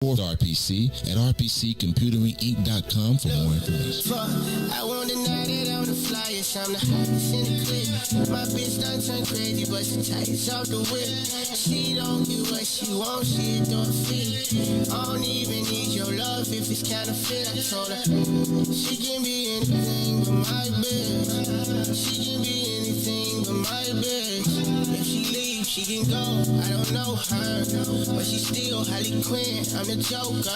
RPC at rpccomputeringinc.com for more information. I won't deny that I'm the flyest, I'm the hottest in the clip. My bitch done turned crazy, but she tights off the whip. She don't get what she wants, she adore feet. I don't even need your love if it's counterfeit. I told her she can be anything but my bitch. She can be anything but my bitch. If she leaves, she can go. I don't know her, but she still Harley Quinn. I'm the Joker,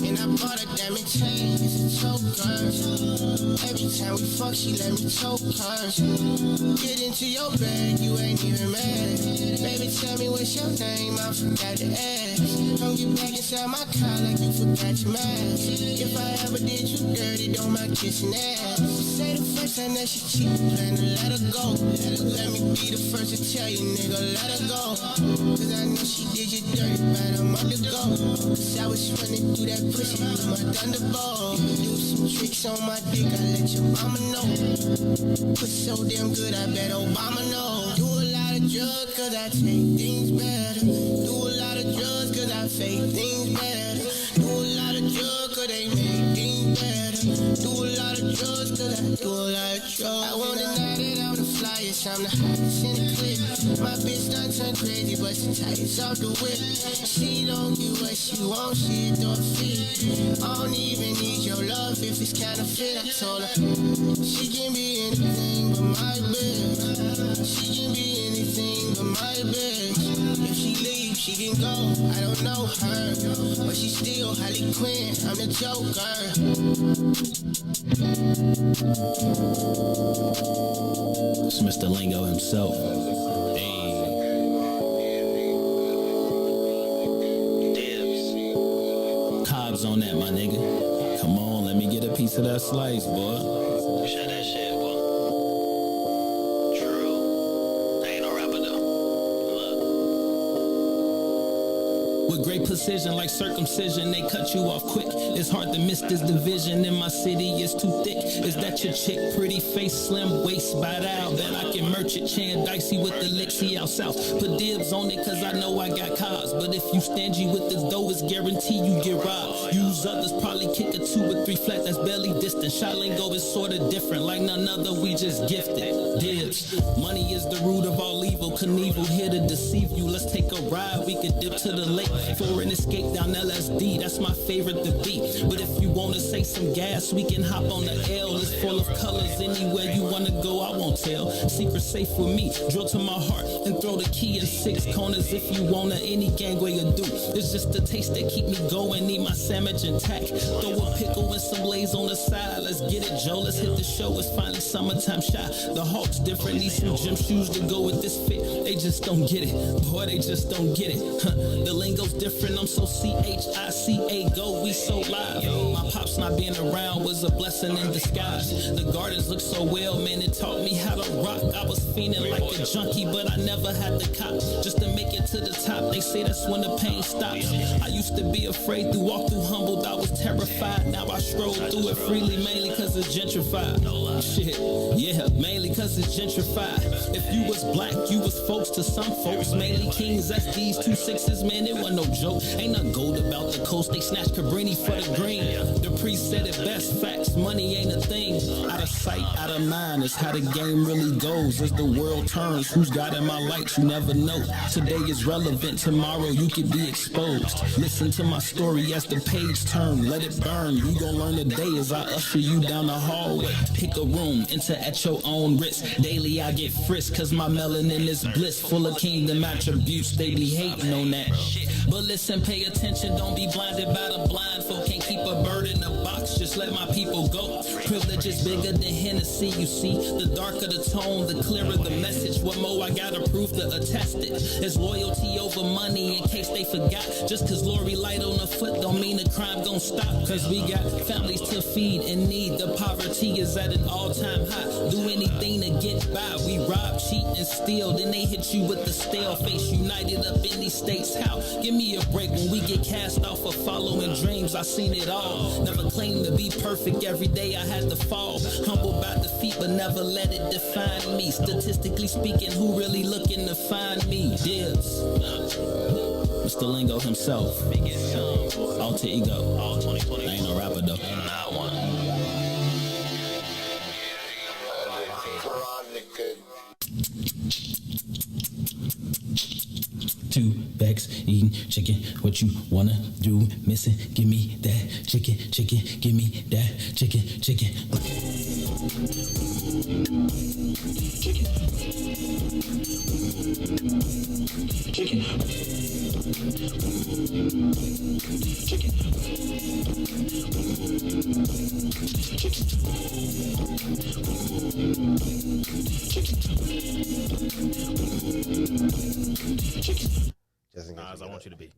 and I bought a diamond chain. It's a choker. Every time we fuck, she let me choke her. Get into your bag, you ain't even mad. Baby, tell me what's your name, I forgot to ask. Don't get back inside my car like you forgot your mask. If I ever did you dirty, don't mind kissing ass. Say the first time that she cheat, plan to let her go. Let me be the first to tell you, nigga, let her go. Cause I know she did you dirty, but I'm up to go. Cause I was running through that pussy with my thunderbolt. Do some tricks on my dick, I let your mama know. Pussy so damn good, I bet Obama know. Do a lot of drugs cause I take things better. Do a lot of drugs cause I fake things better. Do a lot of drugs cause they make things better. Do a lot of drugs cause I do a lot of drugs. I won't deny that I'm the flyest, I'm the hottest in the clip. My bitch done turned crazy, but she tights off the whip. She don't get what she wants, she adore feet. I don't even need your love if it's counterfeit. I told her she can be anything but my bitch. She can be anything but my bitch. If she leaves, she can go. I don't know her, but she still Harley Quinn. I'm the Joker. It's Mr. Lingo himself. Hey. Dibs. Cobbs on that, my nigga. Come on, let me get a piece of that slice, boy. Shut that shit, boy. True. I ain't no rapper though. Look. With great precision, like circumcision, they cut you off quick. It's hard to miss this division in my city, it's too thick. Is that your chick? Pretty face, slim waist, bite out. Bet I can merch it, Chan Dicey with the Lixie out south. Put dibs on it cause I know I got cars. But if you stingy with this dough, it's guaranteed you get robbed. Use others, probably kick a 2 or 3 flat, that's barely distant. Shot lingo is sorta different, like none other, we just gifted. Dibs, money is the root of all evil. Knievel here to deceive you, let's take a ride. We could dip to the lake for an escape down LSD, that's my favorite to beat. But if you wanna say some gas, we can hop on the L. It's full of colors, anywhere you wanna go, I won't tell. Secret safe with me, drill to my heart and throw the key in 6 corners. If you wanna, any gangway will do. It's just the taste that keep me going, need my sandwich intact. Throw a pickle and some lays on the side. Let's get it, Joe, let's hit the show. It's finally summertime shot. The Hawks different, need some gym shoes to go with this fit. They just don't get it, boy, they just don't get it. The lingo's different, I'm so CHICA, go, we so live. My pops not being around was a blessing in disguise. The gardens look so well, man, it taught me how to rock. I was fiending like a junkie, but I never had the cop. Just to make it to the top, they say that's when the pain stops. I used to be afraid to walk through humbled, I was terrified. Now I stroll through it freely, mainly cause it's gentrified. Shit, yeah, mainly cause it's gentrified. If you was black, you was folks to some folks. Mainly kings, SDs, 2 6s, man, it wasn't no joke. Ain't no gold about the coast, they snatched Cabrini for the green. The priest said it best, facts, money ain't a thing. Out of sight, out of mind, it's how the game really goes. As the world turns, who's got in my lights, you never know. Today is relevant, tomorrow you could be exposed. Listen to my story as the page turn, let it burn. You gon' learn today as I usher you down the hallway. Pick a room, enter at your own risk. Daily I get frisked, cause my melanin is bliss. Full of kingdom attributes, they be hating on that. But listen, pay attention, don't be blinded by the blind folk. Can't keep a bird in a box, just let my people go. Privilege is bigger than Hennessy, you see. The darker the tone, the clearer the message. What more I gotta prove to attest it? It's loyalty over money in case they forgot. Just cause Lori light on the foot don't mean the crime gon' stop. Cause we got families to feed and need. The poverty is at an all-time high. Do anything to get by. We rob, cheat, and steal. Then they hit you with the stale face. United up in these states, how? Give me a break when we get cast off of following dreams. I seen it all. Never claimed to be perfect. Every day I had to fall. Humble by defeat, but never let it define me. Statistically speaking, who really looking to find me? Dibs. Mr. Lingo himself. Alter ego. All 2020. I ain't no rapper though. I'm not one. Two bags eating chicken. What you wanna do? Missing? Give me that chicken. Give me that chicken. Chicken. I want you to be.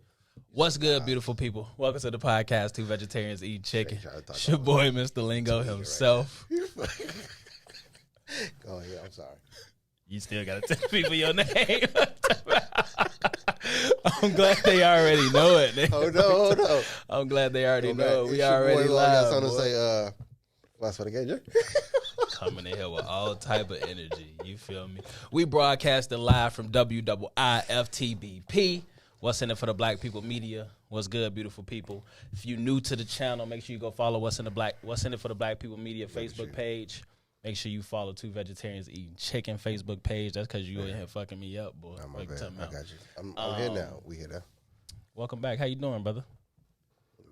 What's good, beautiful people? Welcome to the podcast, Two Vegetarians Eating Chicken. It's your boy, Mr. Lingo himself. Go ahead, I'm sorry. You still got to tell people your name. I'm glad they already know it. Nigga. Hold on. I'm glad they already know it. We It's your already boy, live. Something to say, what's for the gauge? Coming in here with all type of energy. You feel me? We broadcasting live from WIIFTBP. What's in it for the Black People Media? What's good, beautiful people? If you new to the channel, make sure you go follow What's in it for the Black People Media Facebook page. Make sure you follow Two Vegetarians Eating Chicken Facebook page. That's because you in here fucking me up, boy. I'm I got you. I'm here now. We here now. Welcome back. How you doing, brother?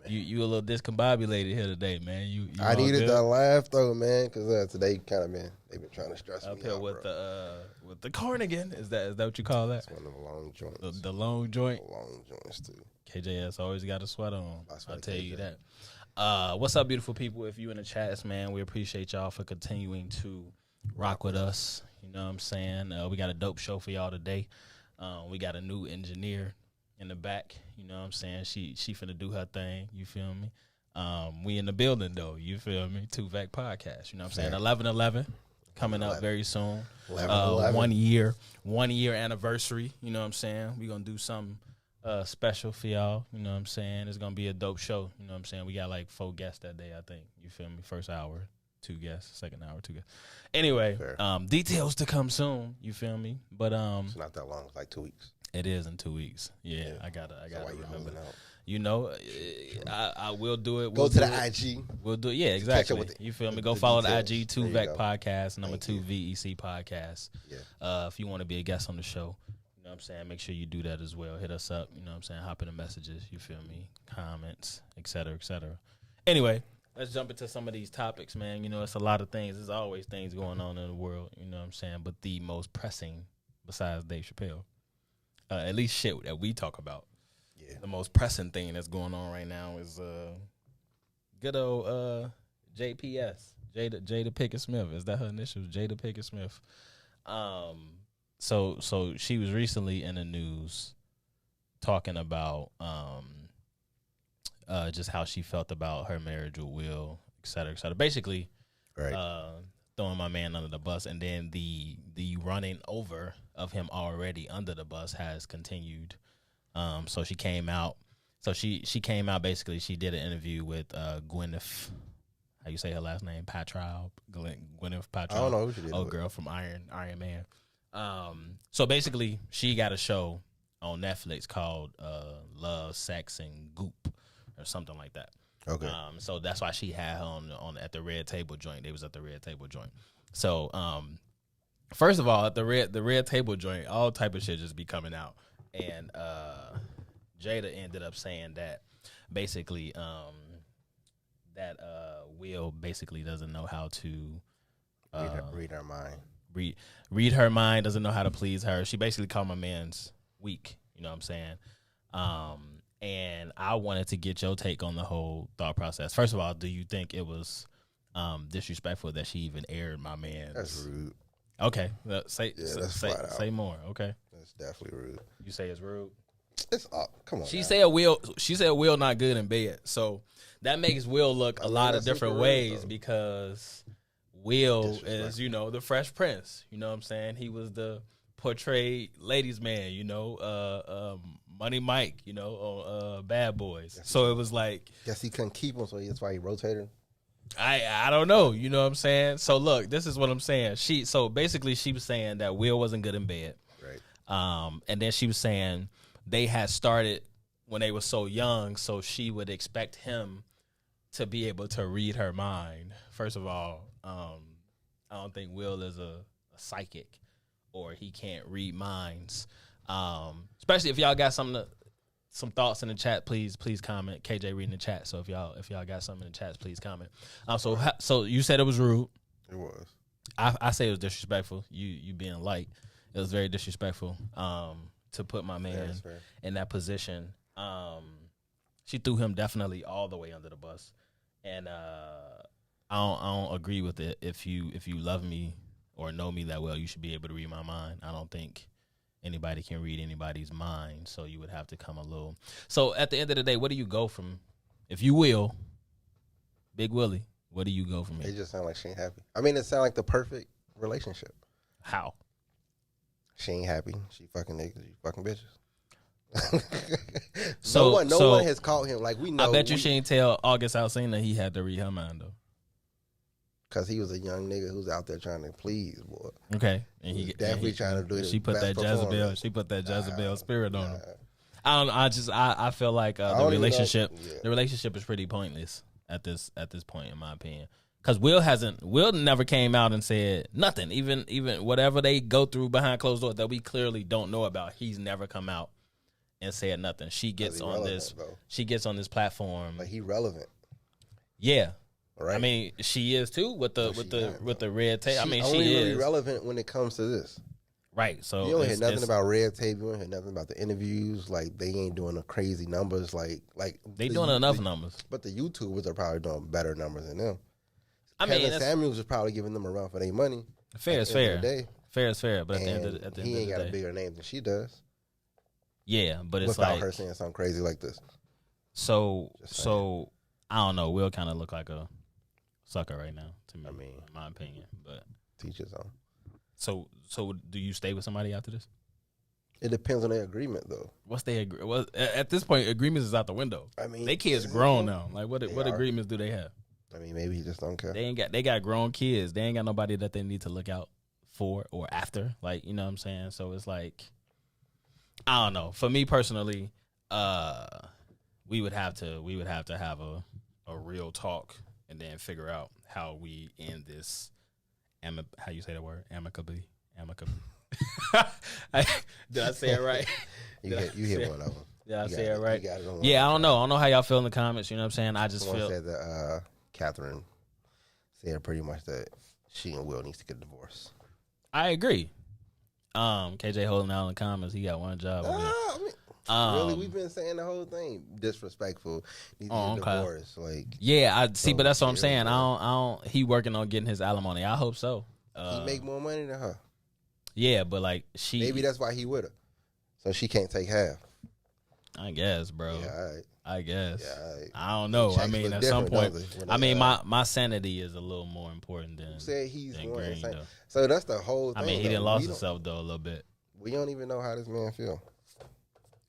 You a little discombobulated here today, man. You I needed that laugh though, man, because today kind of they've been trying to stress up me here out, with bro. the Carnigan. Is that what you call that? It's one of the long joints. The long joint. The long joints too. KJS always got a sweat on. I'll tell you KJ. that. What's up, beautiful people? If you in the chats, man, we appreciate y'all for continuing to rock with us. You know what I'm saying? We got a dope show for y'all today. We got a new engineer in the back. You know what I'm saying? She finna do her thing. You feel me? We in the building though. You feel me? Two Vec Podcast. You know what I'm saying? 11/11 coming up very soon. 11/11. 1 year anniversary. You know what I'm saying? We gonna do something special for y'all. You know what I'm saying? It's gonna be a dope show. You know what I'm saying? We got like 4 guests that day, I think. You feel me? First hour, 2 guests. Second hour, 2 guests. Anyway, details to come soon. You feel me? But It's not that long. It's like 2 weeks. it is in 2 weeks. Yeah. I gotta remember holding that. out? You know, I will do it. Go We'll to do the it. IG. We'll do it. Yeah, exactly. with You feel me? the Go follow details. the IG, Two There you Vec go. Podcast, number Thank 2 you. VEC Podcast. Yeah. If you want to be a guest on the show, you know what I'm saying, make sure you do that as well. Hit us up, you know what I'm saying, hop in the messages, you feel me, comments, et cetera, et cetera. Anyway, let's jump into some of these topics, man. You know, it's a lot of things. There's always things going on in the world, you know what I'm saying, but the most pressing, besides Dave Chappelle, at least shit that we talk about, the most pressing thing that's going on right now is good old JPS, Jada Pinkett Smith. Is that her initials? Jada Pinkett Smith. So she was recently in the news talking about just how she felt about her marriage with Will, et cetera, et cetera. Basically, throwing my man under the bus, and then the running over of him already under the bus has continued. So she came out. So she came out. Basically, she did an interview with Gwyneth. How you say her last name? Paltrow. Gwyneth Paltrow. I don't know who she did. Oh, girl from Iron Man. So basically, she got a show on Netflix called Love, Sex, and Goop, or something like that. Okay. So that's why she had her on at the Red Table joint. They was at the Red Table joint. So first of all, at the Red Table joint, all type of shit just be coming out. And Jada ended up saying that basically that Will basically doesn't know how to read her mind. Read her mind, doesn't know how to please her. She basically called my man's weak, you know what I'm saying? And I wanted to get your take on the whole thought process. First of all, do you think it was disrespectful that she even aired my man's? That's rude. Okay, say more. Okay, that's definitely rude. You say it's rude. It's come on. She said Will not good in bed, so that makes Will look a lot of different ways because Will is, you know, the Fresh Prince. You know what I'm saying? He was the portrayed ladies' man. You know, Money Mike. You know, on Bad Boys. So it was like, guess he couldn't keep him, so that's why he rotated. I don't know, you know what I'm saying? So look, this is what I'm saying. So basically she was saying that Will wasn't good in bed. Right. And then she was saying they had started when they were so young, so she would expect him to be able to read her mind. First of all, I don't think Will is a psychic, or he can't read minds. Especially if y'all got some thoughts in the chat, please comment. KJ reading the chat, so if y'all got something in the chat, please comment. So you said it was rude. It was. I say it was disrespectful. You being light, it was very disrespectful. To put my man in that position. She threw him definitely all the way under the bus, and I don't agree with it. If you love me or know me that well, you should be able to read my mind. I don't think anybody can read anybody's mind, so you would have to come a little. So at the end of the day, what do you go from, if you will, Big Willie? What do you go from here? It just sound like she ain't happy. I mean, it sound like the perfect relationship. How? She ain't happy. She fucking niggas. You fucking bitches. No one has caught him. Like, we know. I bet you she ain't tell August Alsina he had to read her mind, though. Because he was a young nigga who's out there trying to please, boy. Okay. And he definitely trying to do it. She put that Jezebel spirit on him. I don't know. I feel like the relationship is pretty pointless at this point, in my opinion. Because Will never came out and said nothing. Even whatever they go through behind closed doors that we clearly don't know about, he's never come out and said nothing. She gets on this. Though. She gets on this platform. But he relevant. Yeah. Right. I mean, she is too with the red tape. I mean, she only is really relevant when it comes to this. Right. So you don't hear nothing about red tape. You don't hear nothing about the interviews. Like, they ain't doing the crazy numbers. Like they doing enough numbers. But the YouTubers are probably doing better numbers than them. I mean, Kevin Samuels is probably giving them a run for their money. Fair is fair. Fair is fair. But at the end of the day, he ain't got a bigger name than she does. Yeah, but it's without like her saying something crazy like this. So I don't know. Will kind of look like a sucker right now to me. I mean, in my opinion, but teach his own. So do you stay with somebody after this? It depends on their agreement, though. What's their agreement? Well, at this point, agreements is out the window. I mean, they kids grown now. Like, what agreements do they have? I mean, maybe he just don't care. They got grown kids. They ain't got nobody that they need to look out for or after. Like, you know what I'm saying? So it's like, I don't know. For me personally, we would have to have a real talk and then figure out how we end this. How you say that word? Amicably. Did I say it right? You hit one of them. Did I say it right? Yeah, I don't know. I don't know how y'all feel in the comments. You know what I'm saying? I just feel. Said that Catherine said pretty much that she and Will needs to get a divorce. I agree. KJ holding out in the comments. He got one job. Really, we've been saying the whole thing. Disrespectful. Needs to get a divorce. Like, yeah, I see, but that's what I'm saying. I don't. He working on getting his alimony. I hope so. He make more money than her. Yeah, but like maybe that's why he with her, so she can't take half. I guess, bro. Yeah, all right. I guess. Yeah, all right. I don't know. I mean, at some point, I mean, my sanity is a little more important than. Who said he's more Green, insane? So that's the whole thing. I mean, he didn't lost himself though a little bit. We don't even know how this man feel.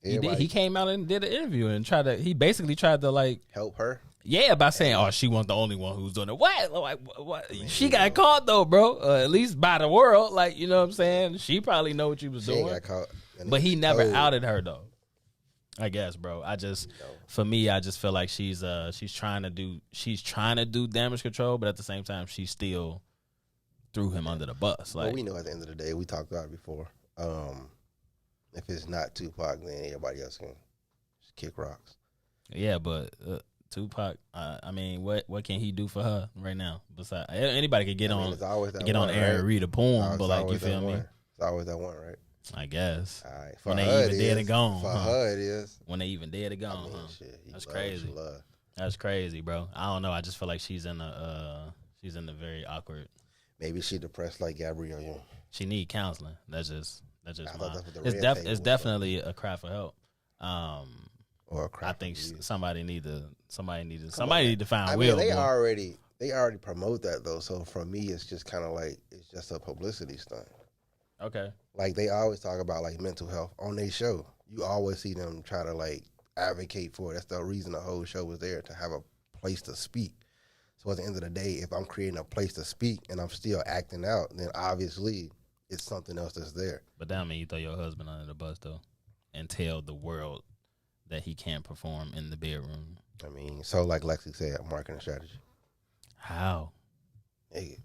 He did. He came out and did an interview and he basically tried to like help her. Yeah, by saying, "Oh, she wasn't the only one who's doing it." What? She got caught though, bro. At least by the world, like, you know what I'm saying. She probably know what she was doing. Got caught, but he never outed her though. I guess, bro. For me, I just feel like she's trying to do damage control, but at the same time, she still threw him under the bus. Like, well, we know at the end of the day, we talked about it before. If it's not Tupac, then everybody else can just kick rocks. Yeah, but Tupac, I mean, what can he do for her right now? Besides, anybody could get on air and read a poem, but like, you feel me? It's always that one, right? I guess. All right. When they even dead and gone. For her, it is. When they even dead and gone, shit, that's crazy. That's crazy, bro. I don't know. I just feel like she's in a very awkward. Maybe she depressed like Gabrielle. She need counseling. That's just. It's definitely a cry for help. Or a cry. I think somebody need to find Will. They already promote that though. So for me, it's just kind of like it's just a publicity stunt. Okay. Like, they always talk about like mental health on their show. You always see them try to like advocate for it. That's the reason the whole show was there, to have a place to speak. So at the end of the day, if I'm creating a place to speak and I'm still acting out, then obviously it's something else that's there. But that mean you throw your husband under the bus though. and tell the world that he can't perform in the bedroom. I mean, so like Lexi said, marketing strategy. How? Hey,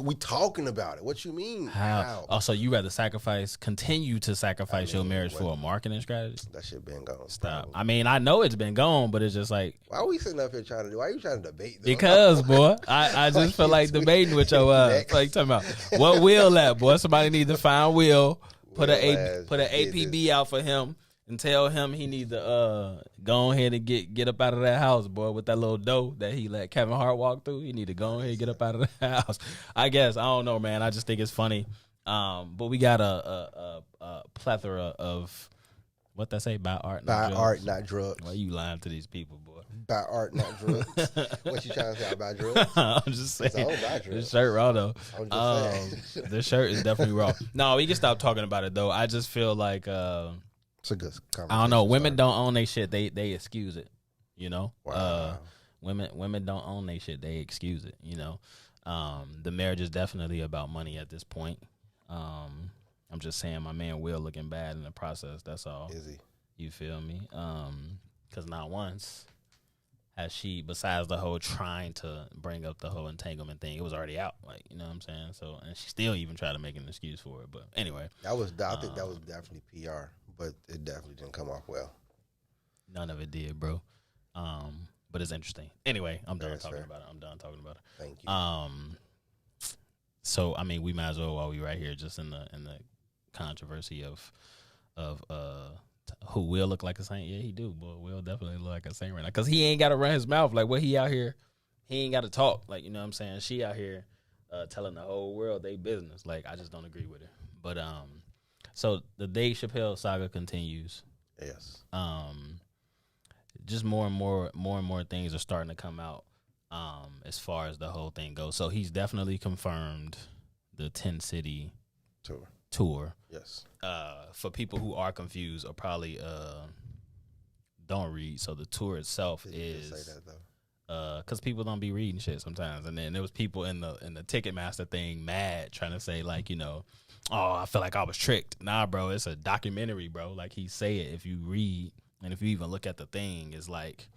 we talking about it. What you mean? How? Oh, so you rather continue to sacrifice your marriage for a marketing strategy? That shit been gone. Stop. Probably. I mean, I know it's been gone, but it's just like. Why are we sitting up here trying to do? Why are you trying to debate? Because, boy, I just feel like debating with your like talking about what Will at, boy. Somebody need to find Will, put an APB out for him, and tell him he need to go ahead and get up out of that house, boy, with that little dough that he let Kevin Hart walk through. He need to go ahead and get up out of the house. I guess. I don't know, man. I just think it's funny. But we got a plethora of, what they say, by art, not drugs. Why you lying to these people, boy? By art, not drugs. What you trying to say about drugs? I'm just saying. This shirt raw, though. I'm just saying. This shirt is definitely raw. No, we can stop talking about it, though. I just feel like... it's a good conversation. I don't know. Women don't own their shit. They excuse it. You know. Wow. Women don't own their shit. They excuse it. You know. The marriage is definitely about money at this point. I'm just saying, my man Will looking bad in the process. That's all. Is he? You feel me? Because not once has she, besides the whole trying to bring up the whole entanglement thing, it was already out. Like, you know what I'm saying? So, and she still even tried to make an excuse for it. But anyway, I think that was definitely PR. But it definitely didn't come off well. None of it did, bro. But it's interesting. Anyway, I'm done talking about it. Thank you. So I mean, we might as well, while we right here, just in the controversy of who Will look like a saint. Yeah, he do. Boy, Will definitely look like a saint right now, because he ain't got to run his mouth. Like, what he out here, he ain't got to talk. Like, you know what I'm saying? She out here telling the whole world they business. Like, I just don't agree with her. But so the Dave Chappelle saga continues. Yes. Just more and more things are starting to come out as far as the whole thing goes. So he's definitely confirmed the 10-city tour. Yes. For people who are confused or probably don't read, so the tour itself is. Say that though. Because people don't be reading shit sometimes, and then there was people in the Ticketmaster thing mad trying to say, like, you know, oh, I feel like I was tricked. Nah, bro, it's a documentary, bro. Like, he say it, if you read and if you even look at the thing, it's like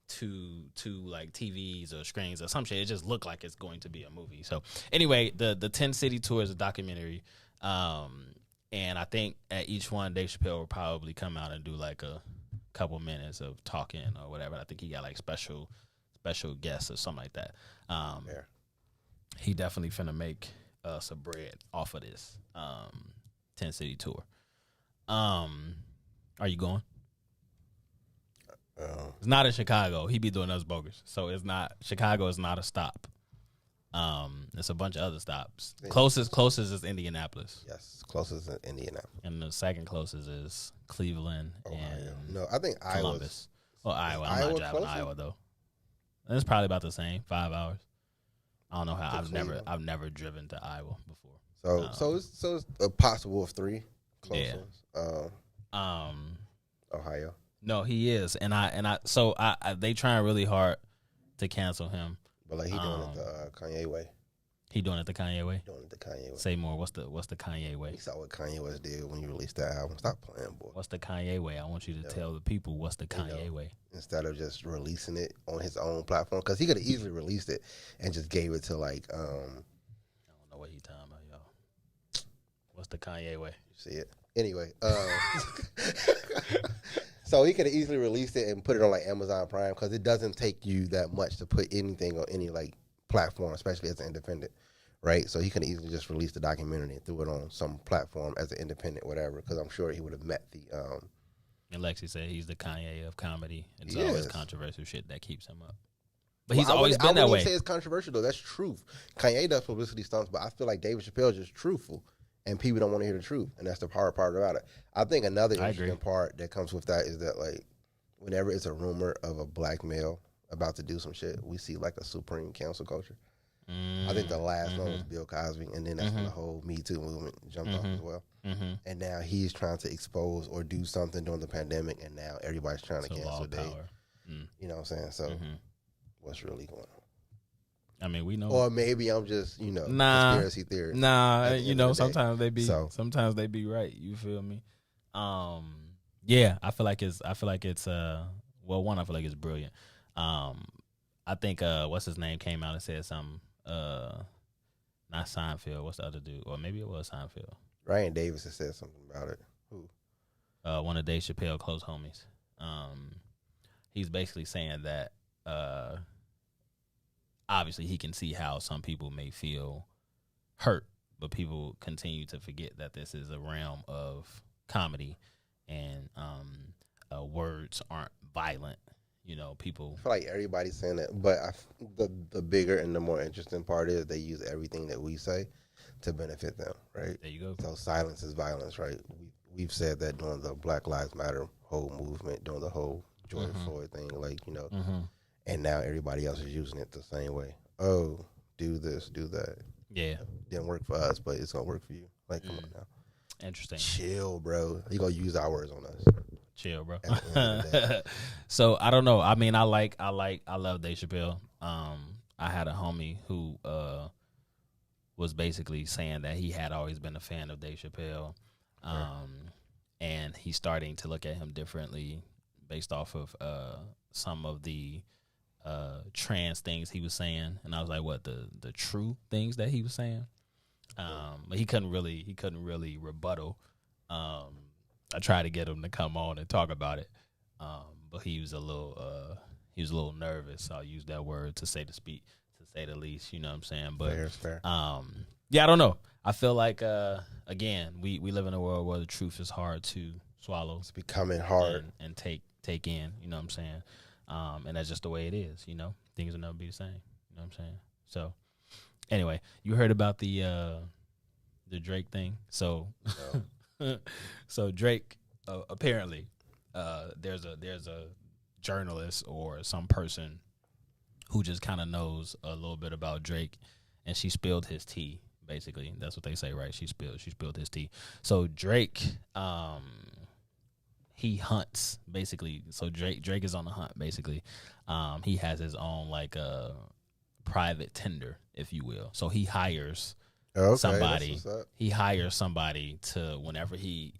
two like TVs or screens or some shit. It just looked like it's going to be a movie. So anyway, the 10-city tour is a documentary, and I think at each one, Dave Chappelle will probably come out and do like a couple minutes of talking or whatever. I think he got like special guests or something like that. He definitely finna make some bread off of this 10-city tour. Are you going? It's not in Chicago. He be doing those bogus. So it's not, Chicago is not a stop. It's a bunch of other stops. Closest is Indianapolis. Yes, closest is Indianapolis. And the second closest is Cleveland and no, I think Columbus. Iowa. I'm not driving to Iowa though. And it's probably about the same, 5 hours. I don't know how. I've never driven to Iowa before. So it's a possible of 3 close ones. Ohio. No, he is, and they trying really hard to cancel him. But like he doing it the Kanye way. He doing it the Kanye way. Doing it the Kanye way. Say more. What's the Kanye way? You saw what Kanye West did when you released that album. Stop playing, boy. What's the Kanye way? I want you to tell the people what's the Kanye way. Instead of just releasing it on his own platform, because he could have easily released it and just gave it to like. I don't know what he talking about, y'all. What's the Kanye way? You see it anyway. So he could have easily released it and put it on like Amazon Prime, because it doesn't take you that much to put anything on any like platform, especially as an independent, right? So he could have easily just released the documentary and threw it on some platform as an independent, whatever, because I'm sure he would have met the. And Lexi said he's the Kanye of comedy. It's always controversial shit that keeps him up. But he's always been that way. I wouldn't say it's controversial though. That's truth. Kanye does publicity stunts, but I feel like David Chappelle is just truthful. And people don't want to hear the truth, and that's the hard part about it. I think another interesting part that comes with that is that, like, whenever it's a rumor of a black male about to do some shit, we see, like, a supreme cancel culture. I think the last one was Bill Cosby, and then that's when the whole Me Too movement jumped off as well. And now he's trying to expose or do something during the pandemic, and now everybody's trying to cancel Dave. You know what I'm saying? So what's really going on? I mean, we know. Or maybe I'm just, conspiracy theory. Nah, sometimes they be right. You feel me? Yeah, I feel like it's well, one, I feel like it's brilliant. I think what's his name came out and said something. Not Seinfeld. What's the other dude? Or maybe it was Seinfeld. Ryan Davis has said something about it. Who? One of Dave Chappelle close homies. He's basically saying that obviously he can see how some people may feel hurt, but people continue to forget that this is a realm of comedy, and words aren't violent. You know, people. I feel like everybody's saying that, but the bigger and the more interesting part is they use everything that we say to benefit them, right? There you go. So silence is violence, right? We've said that during the Black Lives Matter whole movement, during the whole George Floyd thing, like, you know, and now everybody else is using it the same way. Oh, do this, do that. Yeah. Didn't work for us, but it's going to work for you. Like, come on now. Interesting. Chill, bro. You going to use our words on us. Chill, bro. So I don't know. I mean, I love Dave Chappelle. I had a homie who was basically saying that he had always been a fan of Dave Chappelle, and he's starting to look at him differently based off of some of the trans things he was saying. And I was like, what, the true things that he was saying? But he couldn't really rebuttal. I tried to get him to come on and talk about it, but he was a little nervous. I'll use that word to say the least. You know what I'm saying? But fair. Yeah, I don't know. I feel like again, we live in a world where the truth is hard to swallow. It's becoming hard and take in. You know what I'm saying? And that's just the way it is. You know, things will never be the same. You know what I'm saying? So anyway, you heard about the Drake thing. So. No. So Drake, apparently, there's a journalist or some person who just kind of knows a little bit about Drake, and she spilled his tea. Basically, that's what they say, right? She spilled his tea. So Drake, he hunts basically. So Drake is on the hunt basically. He has his own like private Tinder, if you will. So he hires. Okay, somebody. He hires somebody to whenever he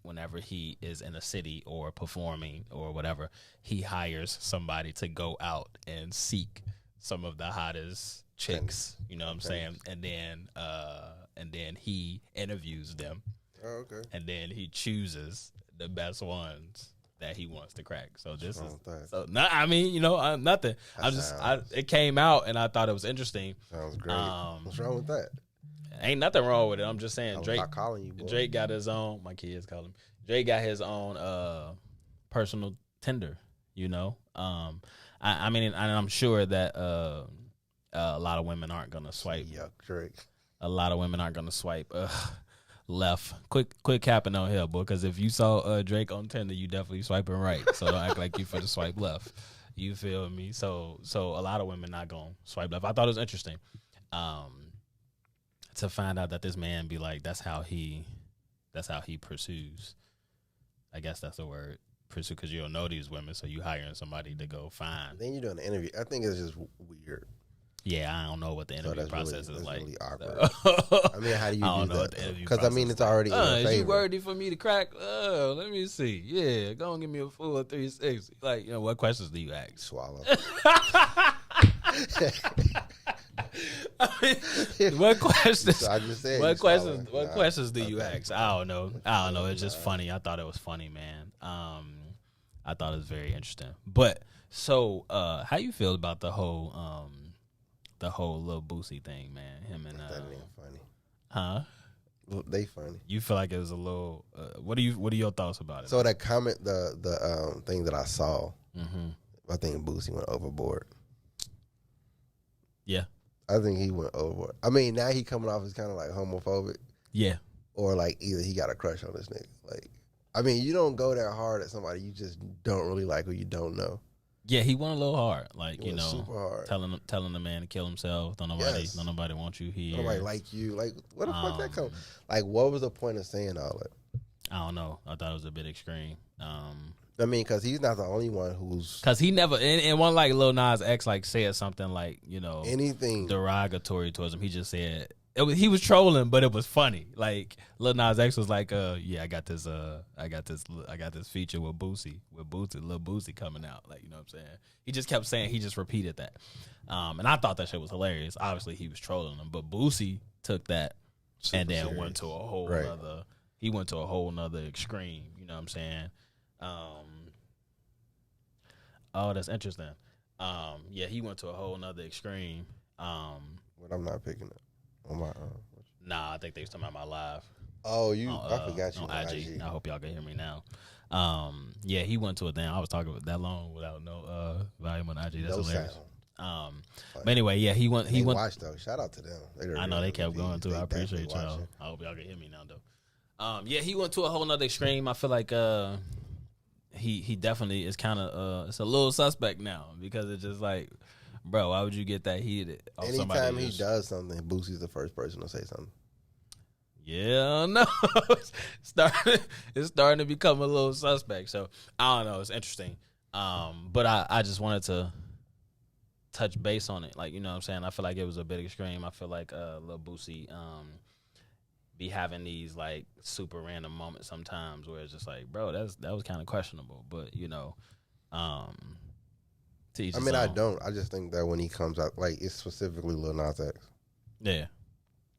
is in a city or performing or whatever, he hires somebody to go out and seek some of the hottest chicks. You know what I'm saying? And then he interviews them. Oh, okay. And then he chooses the best ones that he wants to crack. So this is so. I mean, you know, nothing. It came out and I thought it was interesting. Sounds great. What's wrong with that? Ain't nothing wrong with it. I'm just saying, Drake. Calling you, boy. Drake got his own. My kids call him. Drake got his own personal Tinder. You know, I mean, and I'm sure that a lot of women aren't gonna swipe. Yuck, Drake. A lot of women aren't gonna swipe left. Quick capping on here, boy. Because if you saw Drake on Tinder, you definitely swiping right. So don't act like you for the swipe left. You feel me? So a lot of women not gonna swipe left. I thought it was interesting. To find out that this man be like, that's how he pursues. I guess that's the word, pursue, because you don't know these women, so you hiring somebody to go find. Then you're doing an interview. I think it's just weird. Yeah, I don't know what the interview process is like. Really awkward. I mean, how do you do that? Because I mean, it's already in your favor. Is you worthy for me to crack? Let me see. Yeah, go and give me a full 360. Like, you know, what questions do you ask? Swallow. I mean, what questions? So I just said what questions? What questions do you ask? I don't know. It's just funny. I thought it was funny, man. I thought it was very interesting. But so, how you feel about the whole Lil Boosie thing, man? Him and that ain't funny, huh? They funny. You feel like it was a little? What are your thoughts about it? So that comment, the thing that I saw, I think Boosie went overboard. Yeah. I think he went overboard. I mean, now he coming off as kind of like homophobic. Yeah. Or like either he got a crush on this nigga. Like, I mean, you don't go that hard at somebody you just don't really like or you don't know. Yeah, he went a little hard. Like, he you know, super hard. telling the man to kill himself. Don't nobody want you here. Nobody like you. Like, what the fuck that come? Like, what was the point of saying all that? I don't know. I thought it was a bit extreme. I mean, because he's not the only one who's... Because he never... And one, like, Lil Nas X, like, said something, like, you know... Anything. Derogatory towards him. He just said, he was trolling, but it was funny. Like Lil Nas X was like, yeah, I got this feature with Boosie, Lil Boosie coming out. Like, you know what I'm saying? He just kept saying, he just repeated that. And I thought that shit was hilarious. Obviously, he was trolling him, but Boosie took that and then serious. Went to a whole nother. He went to a whole nother extreme. You know what I'm saying? Oh, that's interesting. Yeah, he went to a whole nother extreme. But I'm not picking it on my. Nah, I think they was talking about my live. Oh, I forgot you on IG. I hope y'all can hear me now. Yeah, he went to a thing. I was talking that long without no volume on IG. That's no hilarious. But anyway, yeah, he went. Watched though. Shout out to them. I know they kept going too. I appreciate y'all. I hope y'all can hear me now though. Yeah, he went to a whole nother extreme. I feel like he definitely is kind of it's a little suspect now because it's just like, bro, why would you get that heated? Anytime he does something, Boosie's the first person to say something. Yeah, no, it's starting to become a little suspect. So I don't know. It's interesting. But I just wanted to touch base on it. Like, you know what I'm saying? I feel like it was a bit extreme. I feel like Lil Boosie be having these like super random moments sometimes where it's just like, bro, that was kind of questionable. But you know, I don't. I just think that when he comes out, like it's specifically Lil Nas X. Yeah.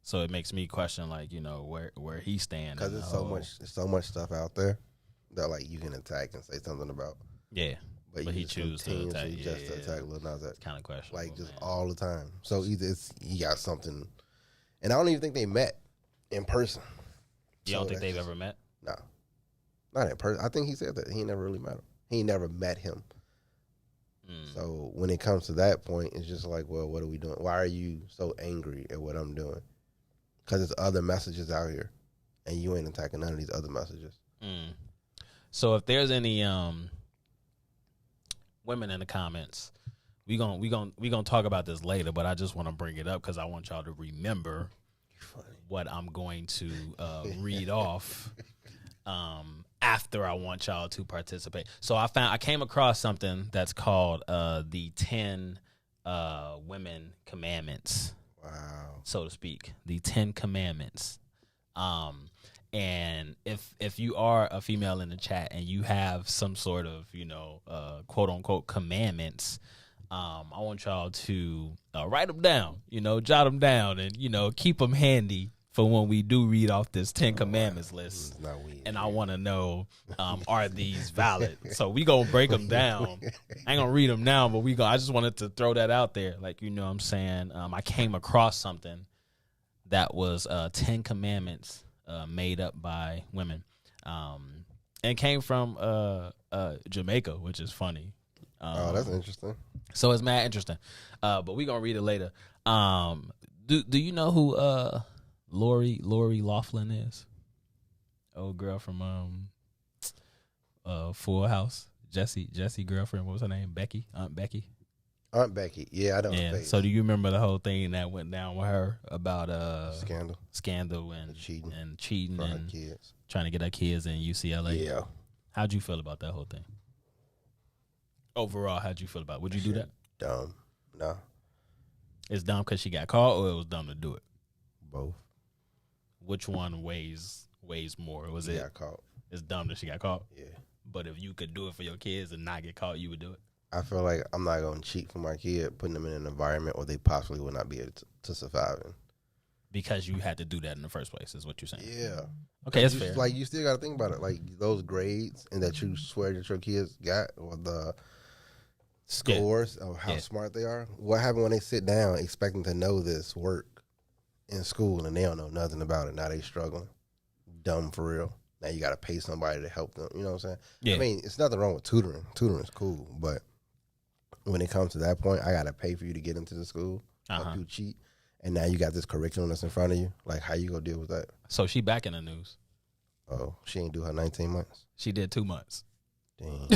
So it makes me question, like, you know, where he stands. Because there's so much stuff out there that like you can attack and say something about. Yeah. But he chooses to attack. To attack Lil Nas X. It's kind of questionable. Like just all the time. So either he got something, and I don't even think they met in person. You don't think they've ever met? No, not in person. I think he said that he never really met him. He never met him. So when it comes to that point, it's just like, well, what are we doing? Why are you so angry at what I'm doing? Because there's other messages out here, and you ain't attacking none of these other messages. So if there's any women in the comments, we gonna talk about this later, but I just want to bring it up because I want y'all to remember what I'm going to read off after I want y'all to participate. So I came across something that's called the 10 women commandments. Wow. So to speak, the 10 commandments. And if you are a female in the chat and you have some sort of, you know, quote unquote commandments, I want y'all to write them down, you know, jot them down and, you know, keep them handy for when we do read off this 10 commandments list. And I want to know, are these valid? So we gonna break them down. I ain't gonna read them now, but I just wanted to throw that out there. Like, you know what I'm saying? I came across something that was 10 commandments made up by women. And came from Jamaica, which is funny. Oh, that's interesting. So it's mad interesting. But we gonna read it later. Do you know who Lori Loughlin is? Old girl from Full House. Jesse girlfriend. What was her name? Aunt Becky. Yeah, I know. Yeah. So do you remember the whole thing that went down with her about scandal and cheating and kids, trying to get her kids in UCLA? Yeah. How'd you feel about that whole thing? Overall, how'd you feel about it? Would you do that? Dumb. No. It's dumb because she got caught, or it was dumb to do it? Both. Which one weighs more? Was it got caught? It's dumb that she got caught? Yeah. But if you could do it for your kids and not get caught, you would do it? I feel like I'm not going to cheat for my kid, putting them in an environment where they possibly would not be able to survive in. Because you had to do that in the first place, is what you're saying? Yeah. Okay, that's fair. Like, you still got to think about it. Like, those grades and that you swear that your kids got, or the scores of how smart they are. What happened when they sit down expecting to know this work in school and they don't know nothing about it? Now they struggling. Dumb for real. Now you got to pay somebody to help them. You know what I'm saying? Yeah. I mean, it's nothing wrong with tutoring. Tutoring's cool, but when it comes to that point, I got to pay for you to get into the school. Help you cheat. And now you got this curriculum that's in front of you. Like, how you going to deal with that? So she back in the news. Oh, she ain't do her 19 months? She did 2 months. Damn.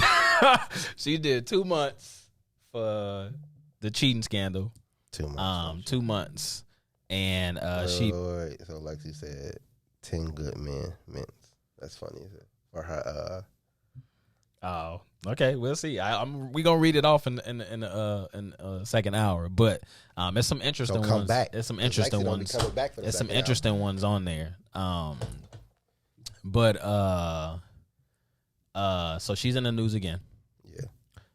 She did 2 months for the cheating scandal. 2 months. 2 months. And so Lexi said 10 good men mints. That's funny. For her Okay, we'll see. We gonna read it off in second hour, but it's some interesting ones. Back. It's some interesting ones. There's some interesting ones on there. So she's in the news again. Yeah.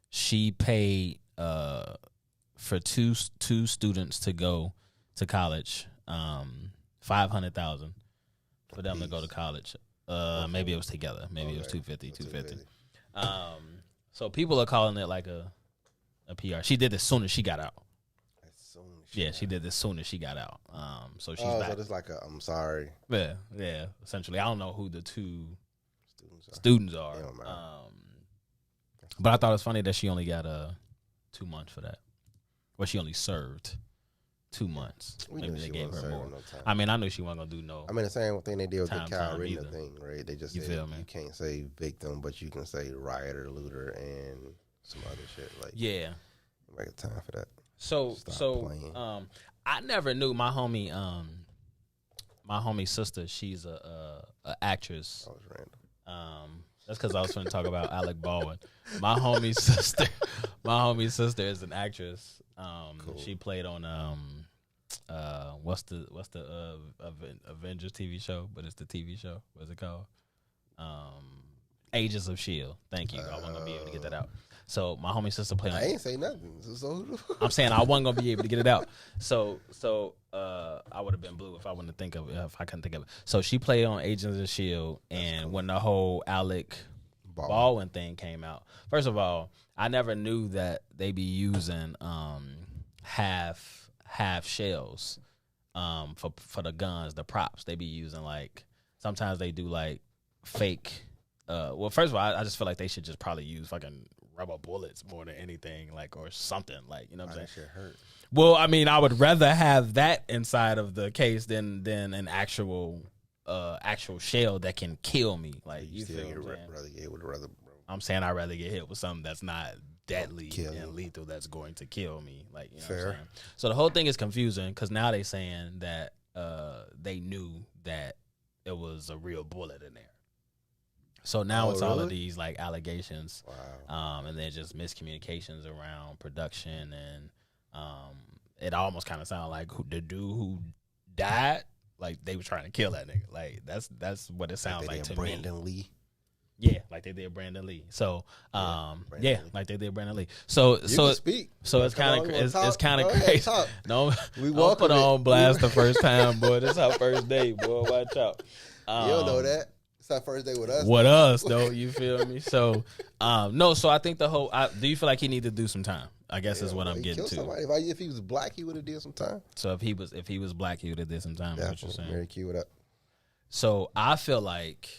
She paid for two students to go to college, $500,000 for them to go to college. Maybe it was together. Maybe it was 250. So people are calling it like a PR. She did this soon as she got out. She did this soon as she got out. So she's back. So it's like I'm sorry. Yeah. Essentially, I don't know who the two students are. But I thought it was funny that she only got 2 months for that. Well, she only served 2 months. Maybe they gave her more. I mean, I knew she wasn't gonna do no. I mean, the same thing they did with the Kyle Rittenhouse either. thing, right? They just You said feel me? you can't say victim, but you can say rioter, looter, and some other shit. Like, Yeah. make a time for that. So I never knew my homie sister. She's a actress. That was random. That's because I was going to talk about Alec Baldwin. My homie sister is an actress. Cool. She played on what's the Avengers TV show? But it's the TV show. What's it called? Agents of S.H.I.E.L.D. Thank you. I wasn't gonna be able to get that out. So my homie sister played on. I ain't say nothing. So I'm saying I wasn't gonna be able to get it out. So I would have been blue if I wouldn't think of it, if I couldn't think of it. So she played on Agents of S.H.I.E.L.D. and when the whole Alec Baldwin thing came out, first of all, I never knew that they be using half shells for the guns, the props. They be using like sometimes they do like fake. Well, first of all, I just feel like they should just probably use fucking rubber bullets more than anything, like, or something, like, you know what I'm saying? That shit hurt. Well, I mean, I would rather have that inside of the case than an actual shell that can kill me. Like, you feel what I'm saying? I'd rather get hit with something that's not deadly and lethal that's going to kill me. Like, you know what I'm saying? So the whole thing is confusing because now they saying that they knew that it was a real bullet in there. So now it's all of these like allegations, and then just miscommunications around production, and it almost kind of sounded like the dude who died, like they were trying to kill that nigga. Like that's what it sounds like to Brandon me. Lee. Yeah, like they did Brandon Lee. So like they did Brandon Lee. So it's kind of crazy. No, we won't put on blast the first time, boy. This is our first day, boy. Watch out. You don't know that. It's our first day with us. With us, though, you feel me? So, no. So I think do you feel like he need to do some time? I guess is what I'm getting to. If he was black, he would have did some time. So if he was black, he would have did some time. Yeah, what you're saying? Mary Q, what up? So I feel like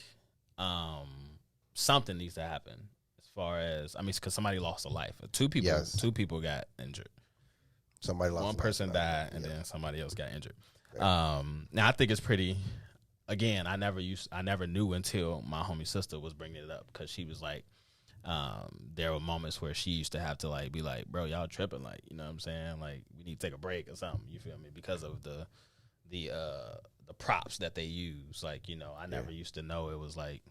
something needs to happen as far as because somebody lost a life. Two people got injured. Somebody lost. One person died, and then somebody else got injured. Now I think it's pretty. Again, I never knew until my homie sister was bringing it up because she was like, there were moments where she used to have to like be like, bro, y'all tripping, like, you know what I'm saying? Like, we need to take a break or something. You feel me? Because of the props that they use. Like, you know, I never used to know it was like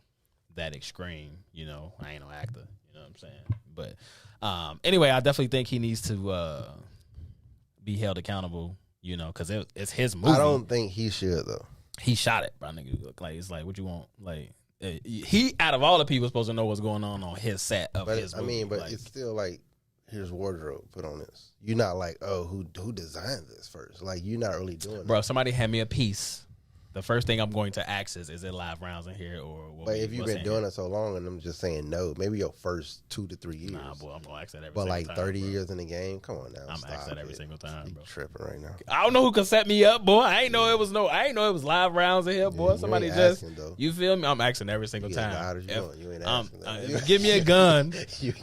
that extreme. You know, I ain't no actor. You know what I'm saying? But anyway, I definitely think he needs to be held accountable. You know, because it's his movie. I don't think he should though. He shot it, bro. Nigga, like it's like what you want. Like he, out of all the people, supposed to know what's going on his set of his movie. But it's still like here's wardrobe. Put on this. You're not like, oh, who designed this first? Like you're not really doing. Bro, if somebody hand me a piece, the first thing I'm going to ask is it live rounds in here or? But if you've been doing it so long, and I'm just saying no, maybe your first 2 to 3 years. Nah, boy, I'm gonna ask that every. But single like time, 30 bro. years in the game, come on now. I'm asking that every single time, bro. You tripping right now. I don't know who could set me up, boy. I ain't know it was live rounds in here, boy. Yeah, somebody just asking, you feel me? I'm asking every single time. You ain't asking. Give me a gun,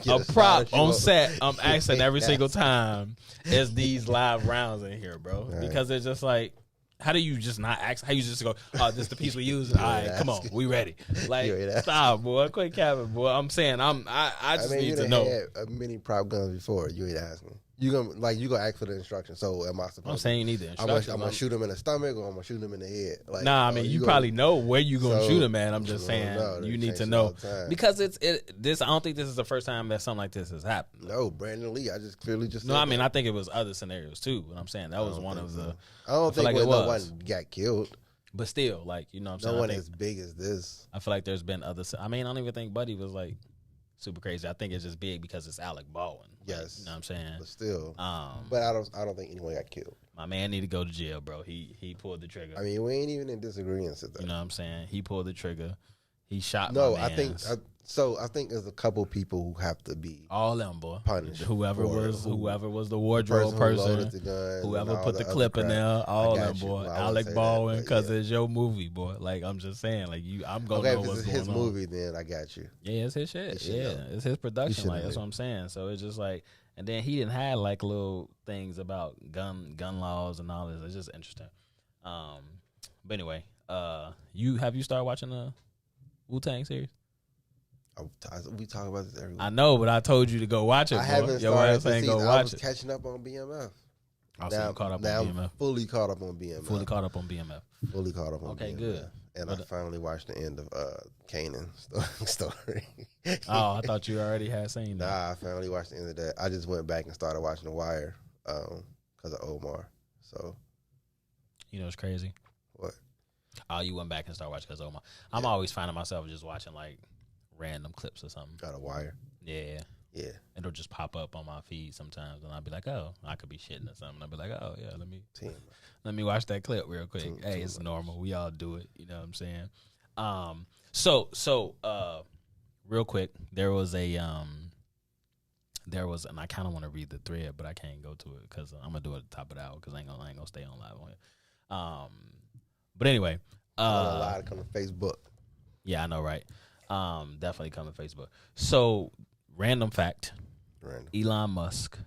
a prop on set. I'm asking every single time. Is these live rounds in here, bro? Right. Because it's just like. How do you just not ask? How you just go, oh, this is the piece we use? All right, come on, we ready. Like, stop, boy. Quit capping, boy. I'm saying, I just need to know. You had many prop guns before. You ain't asking. You gonna ask for the instructions. So am I supposed? I'm saying you need the instructions. I'm gonna shoot him in the stomach or I'm gonna shoot him in the head. Like, nah, I mean you probably know where you gonna shoot him at. I'm just saying you need to know because this. I don't think this is the first time that something like this has happened. No, Brandon Lee. I just clearly just. No, I mean I think it was other scenarios too. But I'm saying that was one of the. I don't think no one got killed. But still, like you know, what I'm saying no one as big as this. I feel like there's been other. I mean, I don't even think Buddy was like super crazy. I think it's just big because it's Alec Baldwin. Yes, like, you know what I'm saying. But still, but I don't think anyone got killed. My man need to go to jail, bro. He pulled the trigger. I mean, we ain't even in disagreement with that. You know what I'm saying? He pulled the trigger. He shot. No, my mans. I think there's a couple people who have to be all them boy punished. Whoever was the wardrobe person, whoever put the clip in there, all them boy. Alec Baldwin, because it's your movie, boy. Like I'm just saying, like I'm gonna know what's going on. If it's his movie, then I got you. Yeah, it's his shit. It's his production. Like that's what I'm saying. So it's just like, and then he didn't have like little things about gun laws and all this. It's just interesting. But anyway, have you started watching the Wu-Tang series? We talk about this every week. I know, but I told you to go watch it. I haven't started to see. I was catching up on BMF. Now caught up on BMF. I'm fully caught up on BMF. Fully caught up on BMF. Fully caught up on BMF. Okay, good. And I finally watched the end of Kanan story. Oh, I thought you already had seen that. Nah, I finally watched the end of that. I just went back and started watching The Wire because of Omar. So, you know what's crazy? What? Oh, you went back and started watching because of Omar. I'm always finding myself just watching like random clips or something. Got a Wire. Yeah. It'll just pop up on my feed sometimes, and I'll be like, "Oh, I could be shitting or something." I'll be like, "Oh yeah, let me watch that clip real quick." Hey, it's normal. We all do it. You know what I'm saying? So, real quick, there was, and I kind of want to read the thread, but I can't go to it because I'm gonna do it at the top of the hour because I ain't gonna stay on live on it. But anyway, a lot to come to Facebook. Yeah, I know, right? Definitely come to Facebook. So, random fact: Elon Musk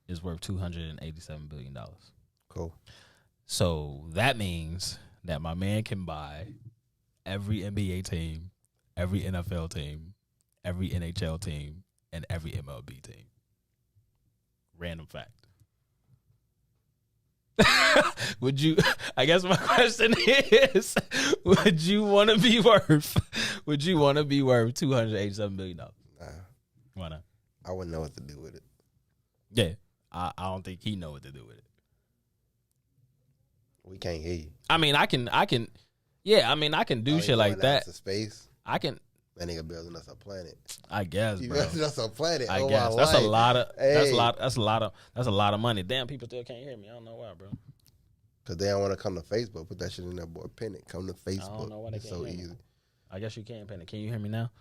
is worth $287 billion. Cool. So that means that my man can buy every NBA team, every NFL team, every NHL team, and every MLB team. Random fact. Would you? I guess my question is: would you want to be worth $287 billion? Nah. Why not? I wouldn't know what to do with it. Yeah, I don't think he know what to do with it. We can't hear you. I mean, I can. Yeah, I mean, I can do shit like that. To space. I can. That nigga building us a planet. I guess, bro. Building us a planet. I guess that's a lot of. That's a lot of money. Damn, people still can't hear me. I don't know why, bro. Cause they don't want to come to Facebook. Put that shit in there, boy. Pin it. Come to Facebook. I don't know why they it's can't so hear me. easy. I guess you can pin it. Can you hear me now?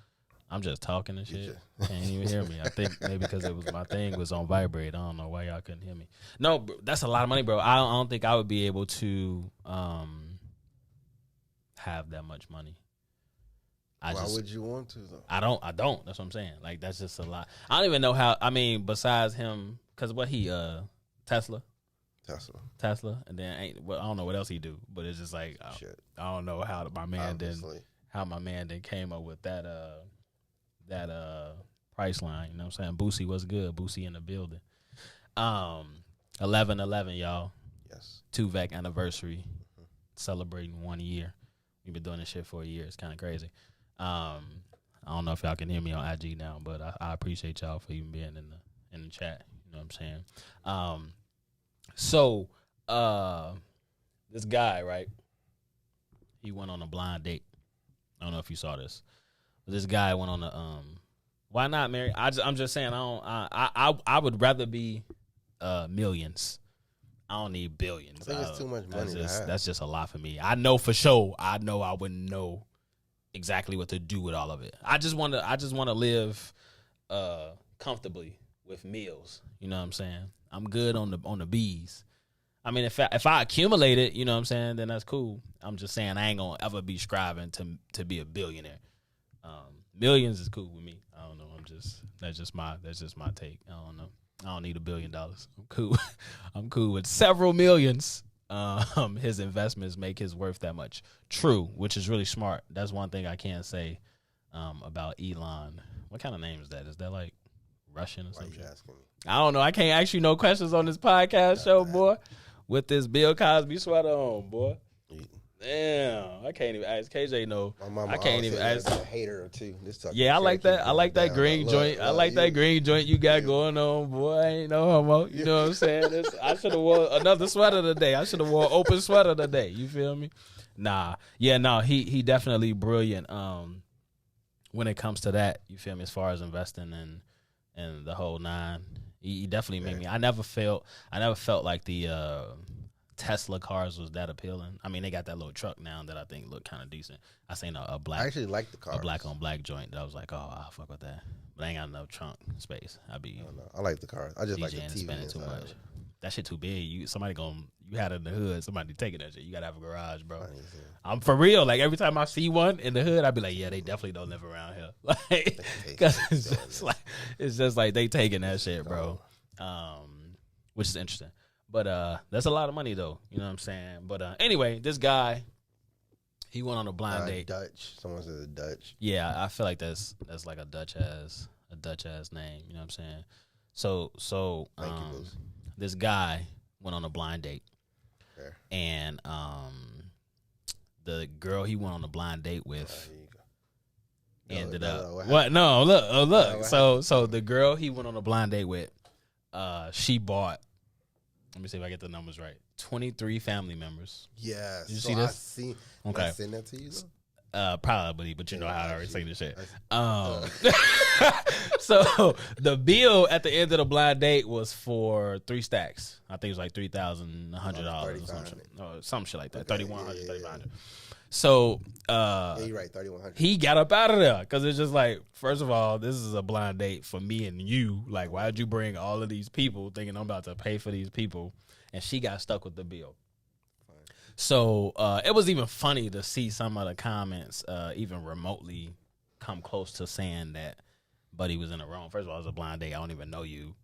I'm just talking and shit. Can't even hear me. I think maybe because it was my thing was on vibrate. I don't know why y'all couldn't hear me. No, bro, that's a lot of money, bro. I don't think I would be able to have that much money. Why would you want to though? I don't. That's what I'm saying. Like that's just a lot. I don't even know how. I mean, besides him, because what he Tesla, and then I don't know what else he do. But it's just like I don't know how my man then came up with that price line. You know what I'm saying? Boosie was good. Boosie in the building. 11/11, y'all. Yes. 2-vac anniversary, celebrating 1 year. We've been doing this shit for a year. It's kind of crazy. I don't know if y'all can hear me on IG now, but I appreciate y'all for even being in the chat. You know what I'm saying? So this guy, right? He went on a blind date. I don't know if you saw this, but this guy went on a why not marry? I'm just saying I would rather be millions. I don't need billions. I think it's too much money. That's just a lot for me. I know for sure. I know I wouldn't know exactly what to do with all of it. I just want to live comfortably with meals. You know what I'm saying? I'm good on the B's. I mean, if I accumulate it, you know what I'm saying, then that's cool. I'm just saying I ain't gonna ever be striving to be a billionaire. Millions is cool with me. I don't know. That's just my take. I don't know. I don't need $1 billion. I'm cool. I'm cool with several millions. His investments make his worth that much. True, which is really smart. That's one thing I can say about Elon. What kind of name is that? Is that like Russian or something. asking me? I don't know. I can't ask you no questions on this podcast show, boy. With this Bill Cosby sweater on, boy. Damn, I can't even ask KJ. No, My mama I can't even ask. A hater or two. Yeah, I like that. I like that green joint. I like that green joint you got going on, boy. I ain't no homo. You know what I'm saying? I should have wore another sweater today. I should have wore open sweater today. You feel me? Nah, yeah, no. He definitely brilliant. When it comes to that, you feel me? As far as investing and the whole nine, he definitely made me. I never felt like the Tesla cars was that appealing. I mean, they got that little truck now that I think look kind of decent. I seen a black. I actually like the car. A black on black joint that I was like, oh, I'll fuck with that. But I ain't got enough trunk space. I like the car. I just like the DJing and TV spending too inside. much. That shit too big. You had it in the hood. Somebody taking that shit. You gotta have a garage, bro. I'm for real. Like every time I see one in the hood, I be like, yeah, they definitely don't live around here. Like, cause it's just like they taking that shit, bro. Which is interesting. But that's a lot of money though. You know what I'm saying? But anyway, this guy, he went on a blind date. Dutch. Someone says a Dutch. Yeah, I feel like that's like a Dutch ass name. You know what I'm saying? So Thank you, this guy went on a blind date. Fair. And the girl he went on a blind date with ended up what? No, look. So the girl he went on a blind date with, she bought. Let me see if I get the numbers right. 23 family members. Yes. Did you see this? Okay. Did I send that to you though? Probably, but you know how I already say this shit. So the bill at the end of the blind date was for 3 stacks. I think it was like $3,100 or some shit like that. Okay, $3,100, $3,500. So you're right, $3,100. He got up out of there because it's just like, first of all, this is a blind date for me and you. Like, why'd you bring all of these people thinking I'm about to pay for these people? And she got stuck with the bill. So it was even funny to see some of the comments even remotely come close to saying that Buddy was in the wrong. First of all, it's a blind date. I don't even know you.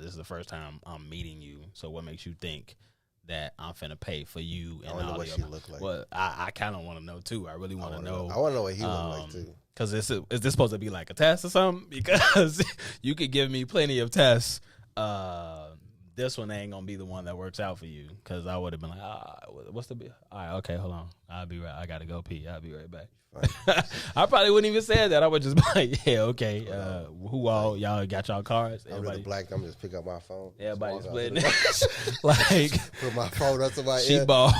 This is the first time I'm meeting you. So what makes you think that I'm finna pay for you? And I don't know what she looked like. Well, I kind of want to know too. I really want to know. I want to know what he looked like too. Because is this supposed to be like a test or something? Because you could give me plenty of tests. This one ain't gonna be the one that works out for you, because I would have been like, what's the bill? All right, okay, hold on. I'll be right. I gotta go pee. I'll be right back. I probably wouldn't even say that. I would just be like, yeah, okay. Who all y'all got y'all cards? I'm really black. I'm just pick up my phone. Everybody's splitting it. Like, put my phone up to my ear. She bought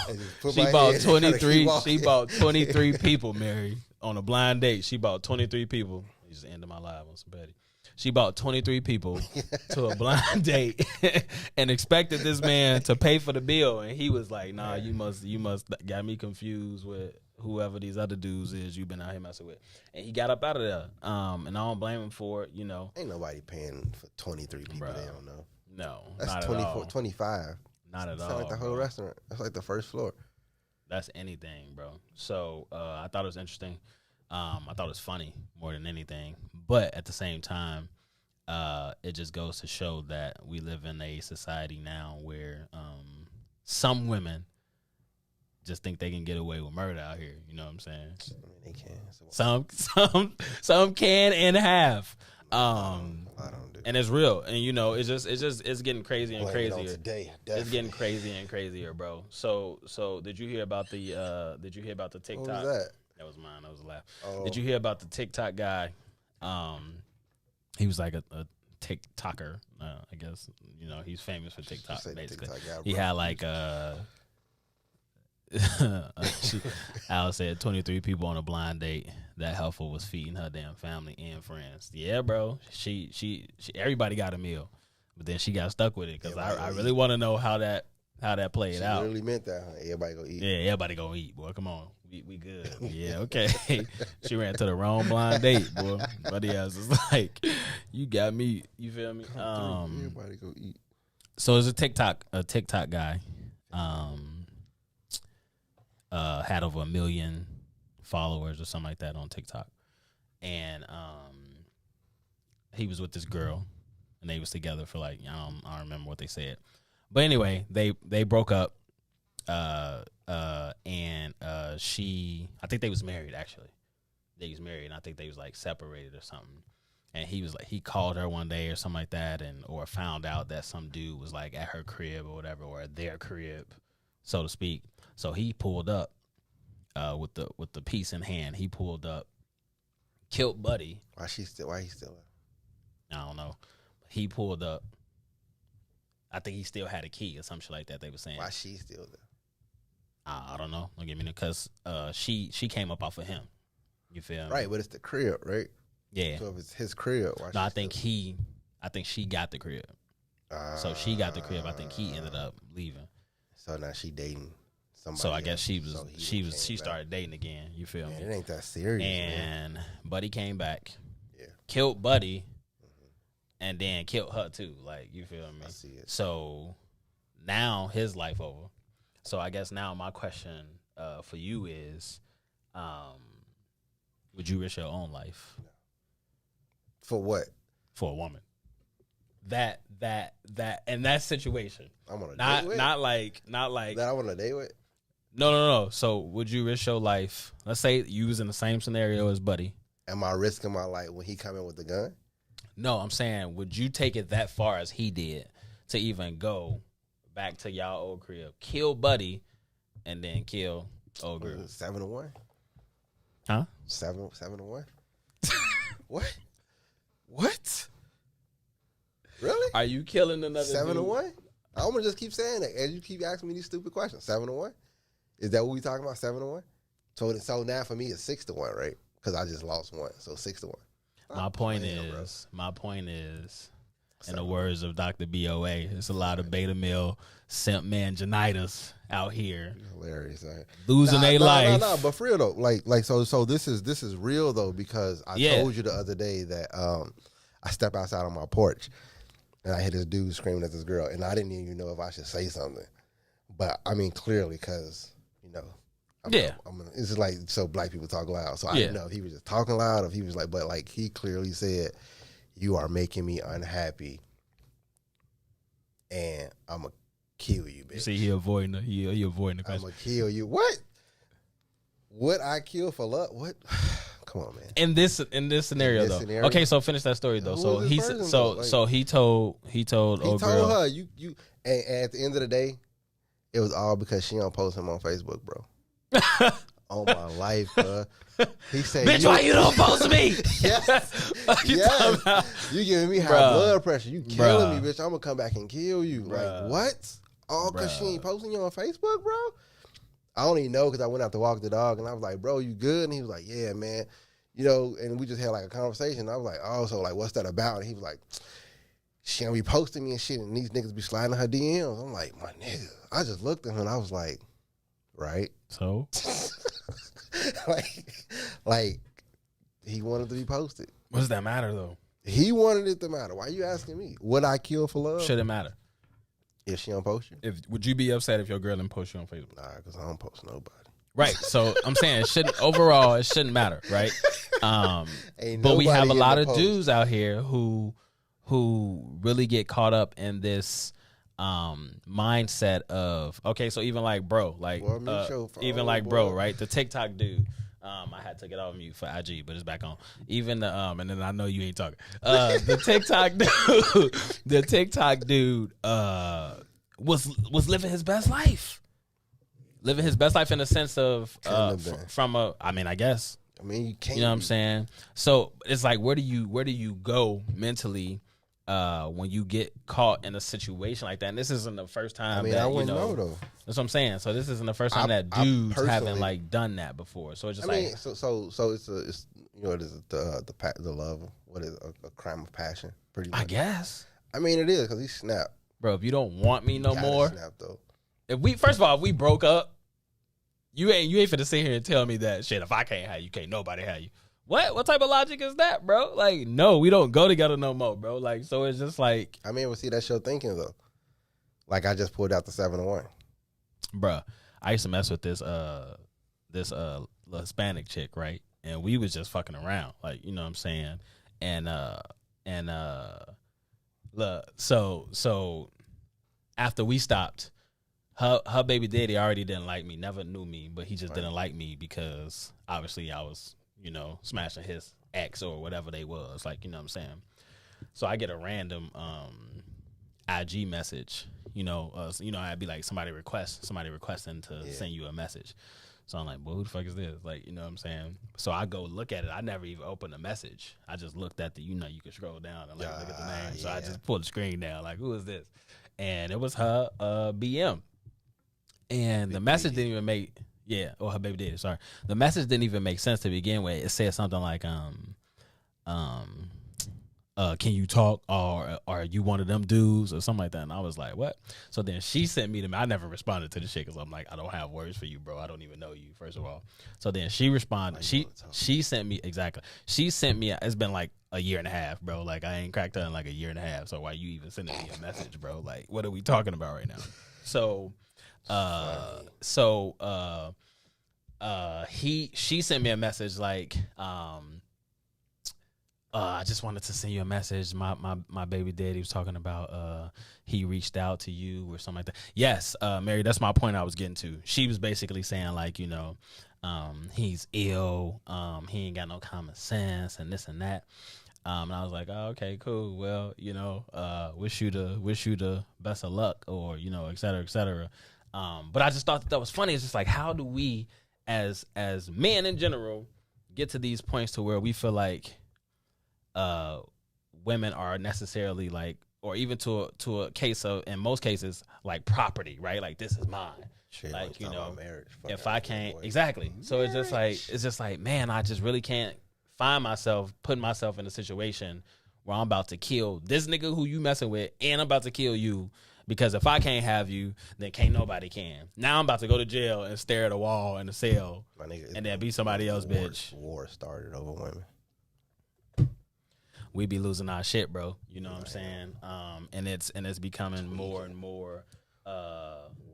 23. She bought 23 people, Mary, on a blind date. She bought 23 people. You just ended my live on some petty. She bought 23 people to a blind date and expected this man to pay for the bill. And he was like, nah, you must got me confused with whoever these other dudes is you've been out here messing with. And he got up out of there. And I don't blame him for it, you know. Ain't nobody paying for 23 people they don't know. No, that's not 24, at all. 25. Not at all. Sound like the whole restaurant. That's like the first floor. That's anything, bro. So I thought it was interesting. I thought it was funny more than anything, but at the same time, it just goes to show that we live in a society now where some women just think they can get away with murder out here. You know what I'm saying? I mean, they can. Some can and have. I don't do. And it's real, and you know, it's getting crazy and crazier. Today, it's getting crazy and crazier, bro. So did you hear about the TikTok? What was that? That was mine. That was a laugh. Oh. Did you hear about the TikTok guy? He was like a TikToker. I guess, you know, he's famous for TikTok. Basically, TikTok guy, he had like Al said 23 people on a blind date. That helpful was feeding her damn family and friends. Yeah, bro. She everybody got a meal, but then she got stuck with it because I really want to know how that played out. She really meant that, huh? Everybody go eat. Yeah, everybody go eat, boy. Come on. We good. Yeah, okay. She ran to the wrong blind date, boy. Buddy else is like, you got me. You feel me? Everybody go eat. So it's a TikTok guy. Had over 1 million followers or something like that on TikTok. And he was with this girl, and they was together for like, I don't remember what they said. But anyway, they broke up. And I think they was married actually. They was married, and I think they was like separated or something. And he was like, he called her one day or something like that, or found out that some dude was like at her crib or whatever, or at their crib, so to speak. So he pulled up with the piece in hand. He pulled up, killed Buddy. Why he still there? I don't know. He pulled up. I think he still had a key or some shit like that. They were saying. Why she still there? I don't know. Don't get me because she came up off of him. You feel me? Right, but it's the crib, right? Yeah. So if it's his crib, why? No, I think she got the crib. So she got the crib. I think he ended up leaving. So now she dating somebody. So I guess else. she started dating again. You feel me? It ain't that serious. And man. Buddy came back. Yeah. Killed Buddy. And then killed her too. Like, you feel me? I see it. So now his life over. So I guess now my question for you is, would you risk your own life? No. For what? For a woman. That in that situation. I'm on a Not date with? not like That I want to date with? No. So would you risk your life? Let's say you was in the same scenario as Buddy. Am I risking my life when he come in with the gun? No, I'm saying, would you take it that far as he did to even go back to y'all old crib, kill Buddy, and then kill old girl? 7-1? Huh? 7-1? What? What? Really? Are you killing another 7-1? I'm gonna just keep saying that as you keep asking me these stupid questions. 7-1? Is that what we talking about? 7-1? So now for me it's 6-1, right? Because I just lost one, so 6-1. My point is, in the words of Dr. BOA, it's a lot of beta male simp manginitis out here. Hilarious, right? Losing their life. No, but for real though, like so this is real though, because I told you the other day that I step outside on my porch and I hear this dude screaming at this girl, and I didn't even know if I should say something, but I mean clearly because it's just like, so black people talk loud, so I didn't know if he was just talking loud or if he was like, but like he clearly said, "You are making me unhappy, and I'm gonna kill you, bitch." You see, he avoiding the question. I'm gonna kill you. What? Would I kill for love? What? Come on, man. In this scenario, though. Okay, so finish that story though. So he told old girl. Her you and at the end of the day, it was all because she don't post him on Facebook, bro. On my life, bro. He said, "Bitch, why you don't post me?" Yes. You giving me high blood pressure. You killing me, bitch. I'm gonna come back and kill you. Like what? All because she ain't posting you on Facebook, bro. I don't even know because I went out to walk the dog and I was like, "Bro, you good?" And he was like, "Yeah, man." You know, and we just had like a conversation. I was like, "Oh, so like, what's that about?" And he was like, "She gonna be posting me and shit, and these niggas be sliding her DMs." I'm like, "My nigga." I just looked at him and I was like, "Right." So, like he wanted to be posted. What does that matter though? He wanted it to matter. Why are you asking me? Would I kill for love? Shouldn't matter. If she don't post you? Would you be upset if your girl didn't post you on Facebook? Nah, because I don't post nobody. Right. So I'm saying it shouldn't matter, right? But we have a lot of dudes out here who really get caught up in this mindset of, okay, so even like bro, like right? The TikTok dude. I had to get off mute for IG, but it's back on. Even the and then I know you ain't talking. The TikTok dude was living his best life. Living his best life in the sense of I guess. I mean, you can't. You know what I'm saying? So it's like, where do you go mentally when you get caught in a situation like that? And this isn't the first time. I mean, I wouldn't know though. That's what I'm saying. So this isn't the first time that dudes haven't like done that before. So it's just so it's it is the love. What is it? A crime of passion? Pretty much. I guess. I mean, it is because he snapped. Bro, if you don't want me no more, snap though. If we broke up, you ain't finna sit here and tell me that shit. If I can't have you, can't nobody have you. What type of logic is that, bro? Like, no, we don't go together no more, bro. Like, so it's just like, I mean, see, that's your thinking though. Like, I just pulled out the 7-1, bro. I used to mess with this Hispanic chick, right? And we was just fucking around, like, you know what I'm saying? And look, so after we stopped, her baby daddy already didn't like me, never knew me, but he just didn't like me because obviously I was, smashing his X or whatever they was. Like, you know what I'm saying? So I get a random IG message, I'd be like somebody requesting to send you a message. So I'm like, well, who the fuck is this? Like, you know what I'm saying? So I go look at it. I never even opened the message. I just looked at you can scroll down and look at the name. So I just pulled the screen down, like, who is this? And it was her BM. And the message didn't even make, or her baby daddy, sorry. The message didn't even make sense to begin with. It said something like, can you talk, or are you one of them dudes, or something like that? And I was like, what? So then she sent me I never responded to the shit because I'm like, I don't have words for you, bro. I don't even know you, first of all. So then she responded. She sent me, exactly. She sent me, it's been like a year and a half, bro. Like, I ain't cracked her in like a year and a half. So why you even sending me a message, bro? Like, what are we talking about right now? So, she sent me a message like, I just wanted to send you a message. My baby daddy was talking about he reached out to you or something like that. Yes, Mary, that's my point I was getting to. She was basically saying like, he's ill, he ain't got no common sense and this and that. And I was like, oh, okay, cool. Well, wish you the best of luck, or et cetera, et cetera. But I just thought that was funny. It's just like, how do we as men in general get to these points to where we feel like women are necessarily like, or even to a case of, in most cases, like property, right? Like, this is mine. Shit, like, marriage. If I can't, exactly. So it's just like, man, I just really can't putting myself in a situation where I'm about to kill this nigga who you messing with, and I'm about to kill you, because if I can't have you, then can't nobody can. Now I'm about to go to jail and stare at a wall in a cell, and then be somebody else, bitch. War started over women. We be losing our shit, bro. You know what I'm saying? And it's becoming more and more.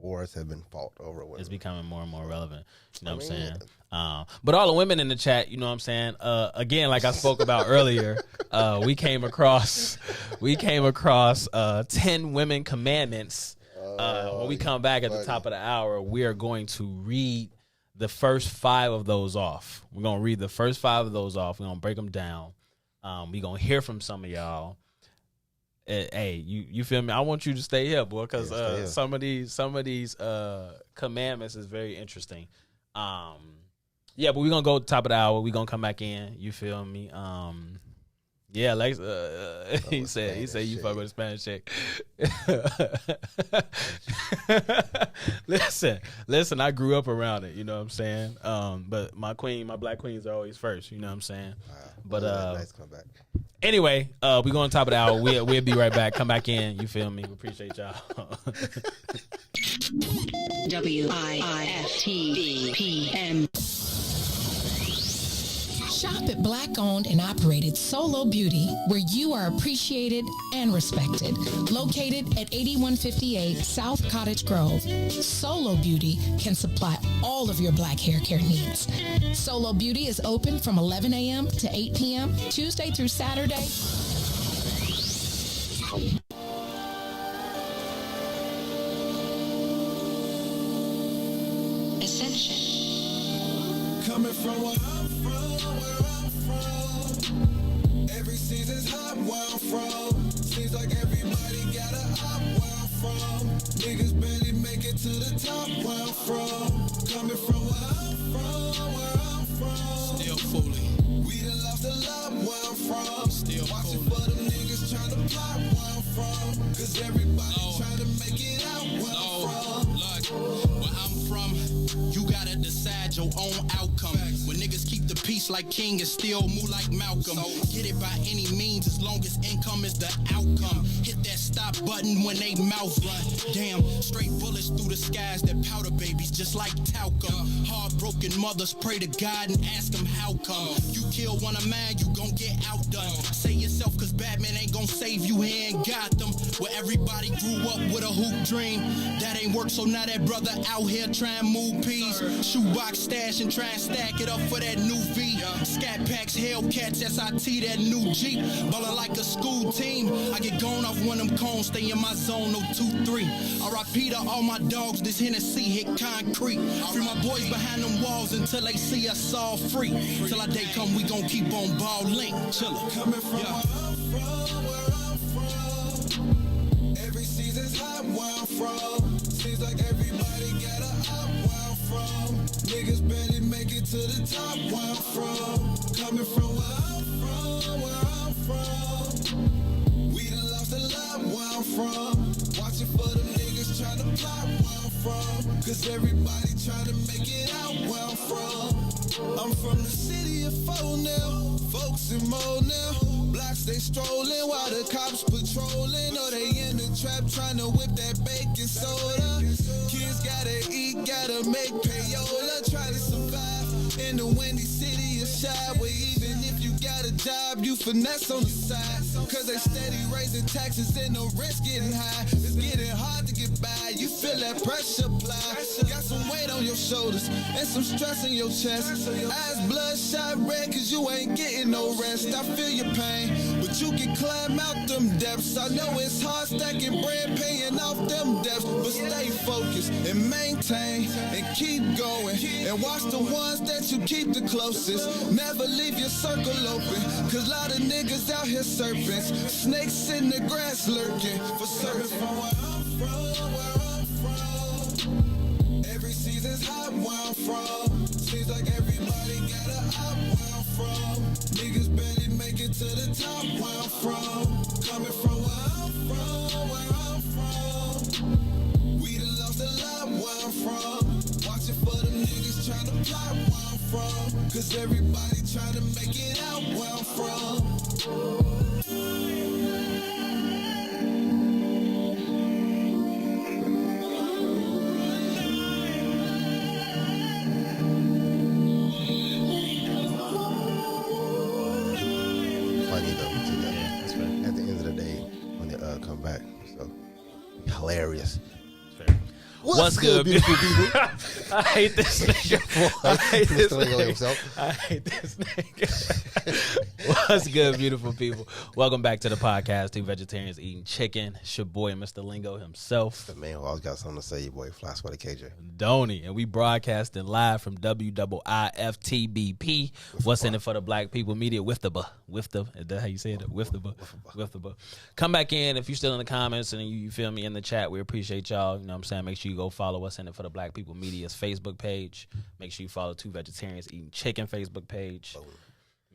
Wars have been fought over women. It's becoming more and more relevant. You know what I'm saying? But all the women in the chat, you know what I'm saying? Again, like I spoke about earlier, we came across 10 women commandments. When we come back at the top of the hour, we are going to read the first 5 of those off. We're going to read the first 5 of those off. We're going to break them down. We gonna hear from some of y'all. Hey, you feel me? I want you to stay here, boy, because some of these commandments is very interesting. But we're gonna go to the top of the hour. We're gonna come back in. You feel me? Lex, he said you fuck with a Spanish chick. Listen, I grew up around it, you know what I'm saying? But my black queens are always first, you know what I'm saying? But nice comeback. Anyway, we going to top of the hour. We'll be right back. Come back in, you feel me? We appreciate y'all. WIIFTBP. Shop at Black-owned and operated Solo Beauty, where you are appreciated and respected. Located at 8158 South Cottage Grove, Solo Beauty can supply all of your black hair care needs. Solo Beauty is open from 11 a.m. to 8 p.m., Tuesday through Saturday. Ascension. Coming from where I'm from. Every season's hot where I'm from. Seems like everybody got a op where I'm from. Niggas barely make it to the top where I'm from. Coming from where I'm from. Still fooling. We done lost a lot where I'm from. Still watching for them niggas trying to plot where I'm from. Cause everybody trying to make it out where I'm from. Look, where I'm from, you gotta decide your own outcome. When niggas keep the peace like King and still move like Malcolm. Get it by any means as long as income is the outcome. Hit that stop button when they mouth run. Damn, straight bullets through the skies that powder babies just like talcum. Heartbroken mothers pray to God and ask him how come. You kill one of mine, you gon' get outdone. Say yourself cause Batman ain't gon' save you here in Gotham. Where everybody grew up with a hoop dream. That ain't work, so now that brother out here trying to move peas. Shoebox stash and try and stack it up for that new V. Scat packs, Hellcats, SIT, that new Jeep. Ballin' like a school team. I get gone off one of them cones, stay in my zone, no 2-3. R.I.P. to all my dogs, this Hennessy hit concrete. Free my boys behind them walls until they see us all free. Till our day come, we gon' keep on ball link. Chillin'. Coming from where I'm from. Every season's hot where I'm from. Seems like everybody got a hot where I'm from. Niggas barely make it to the top where I'm from. Coming from where I'm from. We done lost a lot where I'm from. Watching for them niggas tryna plot where I'm from. Cause everybody tryna make it out where I'm from. I'm from the city of Faux now. Folks in mode now. Blocks they strolling while the cops patrolling. Or they in the trap tryna whip that baking soda. Kids gotta eat, gotta make payola. Try to survive in the windy city of shy. Where even if you got a job, you finesse on the side. Cause they steady raising taxes and the rent's getting high. It's getting hard to get by, you feel that pressure apply. Got some weight on your shoulders and some stress in your chest. Eyes bloodshot red cause you ain't getting no rest. I feel your pain, but you can climb out them depths. I know it's hard stacking bread, paying off them debts. But stay focused and maintain and keep going. And watch the ones that you keep the closest. Never leave your circle open, cause a lot of niggas out here serpents. Snakes in the grass lurking for certain. From where I'm from. Every season's hot where I'm from. Seems like everybody got a hot where I'm from. Niggas barely make it to the top where I'm from. Coming from where I'm from. We done lost a lot where I'm from. Watching for them niggas tryna plot where I'm from. Cause everybody tryna make it out where I'm from. At the end of the day, when they come back, so hilarious. What's good, beautiful people? I hate this nigga. I hate this nigga. I hate this nigga. What's good, beautiful people? Welcome back to the podcast, Two Vegetarians Eating Chicken. It's your boy, Mr. Lingo himself. The man who always got something to say, your boy, Fly Sweaty KJ. Donnie, and we broadcasting live from WIIFTBP. What's in it for the black people media? WIIFTBP. Is that how you say it? WIIFTBP. Come back in if you're still in the comments and you feel me in the chat. We appreciate y'all. You know what I'm saying? Make sure you go follow What's in it for the black people media's Facebook page. Make sure you follow Two Vegetarians Eating Chicken Facebook page.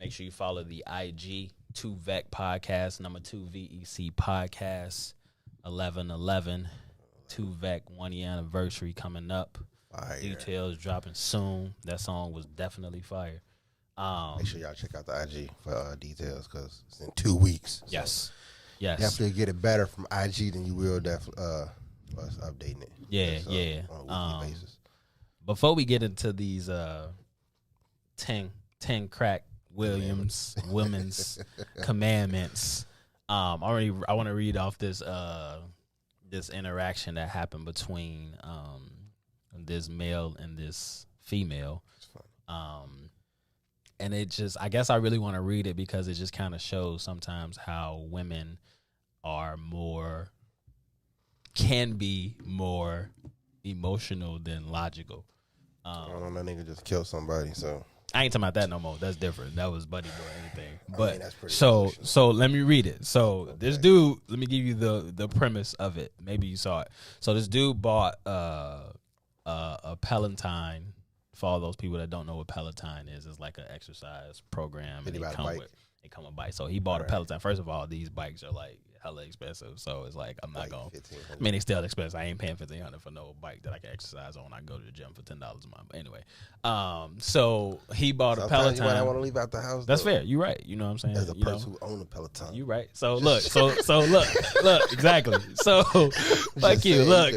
Make sure you follow the IG 2VEC podcast, number 2 VEC podcast, 11/11. 2VEC 1 year anniversary coming up. Fire. Details dropping soon. That song was definitely fire. Make sure y'all check out the IG for details because it's in 2 weeks. So yes. Definitely get it better from IG than you will us updating it. Yeah. On a weekly basis. Before we get into these 10 crack Williams women's commandments, I want to read off this interaction that happened between this male and this female. And it just, I guess I really want to read it because it just kind of shows sometimes how women can be more emotional than logical. I don't know, that nigga just killed somebody, so. I ain't talking about that no more. That's different. That was Buddy doing anything. But I mean, that's pretty so let me read it. So this dude, let me give you the premise of it. Maybe you saw it. So this dude bought a Peloton. For all those people that don't know what Peloton is, it's like an exercise program. Did he buy a bike? They come with bikes. So he bought a Peloton. First of all, these bikes are like hella expensive. So it's like I'm not going. I mean, they still expensive. I ain't paying $1,500 for no bike that I can exercise on. I go to the gym for $10 a month. But anyway, so he bought a Peloton. You might not want to leave out the house. That's fair. You're right. You know what I'm saying? As a person who owns a Peloton. You right. So look. So look. Exactly. So fuck you. Look.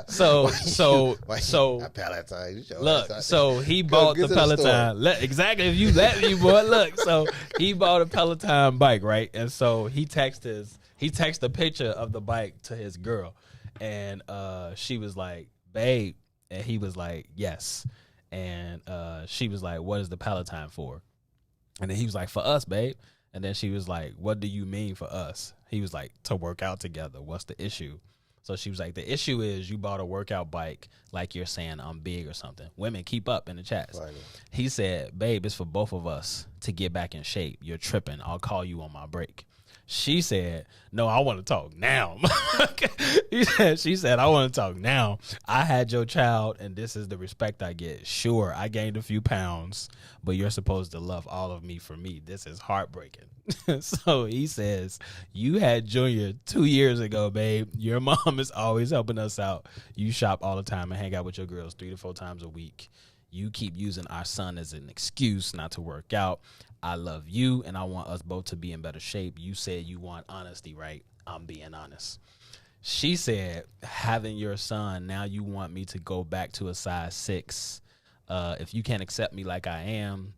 So look. So he bought the Peloton. Exactly. If you let me, boy. Look. So he bought a Peloton bike, right? And so he texted a picture of the bike to his girl, and she was like, "Babe," and he was like, "Yes." And she was like, what is the Peloton for? And then he was like, for us, babe. And then she was like, what do you mean for us? He was like, to work out together. What's the issue? So she was like, the issue is you bought a workout bike like you're saying I'm big or something. Women, keep up in the chats. Right. He said, babe, it's for both of us to get back in shape. You're tripping. I'll call you on my break. She said, no, I want to talk now. She said, I want to talk now. I had your child, and this is the respect I get. Sure, I gained a few pounds, but you're supposed to love all of me for me. This is heartbreaking. So he says, you had Junior 2 years ago, babe. Your mom is always helping us out. You shop all the time and hang out with your girls 3 to 4 times a week. You keep using our son as an excuse not to work out. I love you, and I want us both to be in better shape. You said you want honesty, right? I'm being honest. She said, having your son, now you want me to go back to a size 6. If you can't accept me like I am,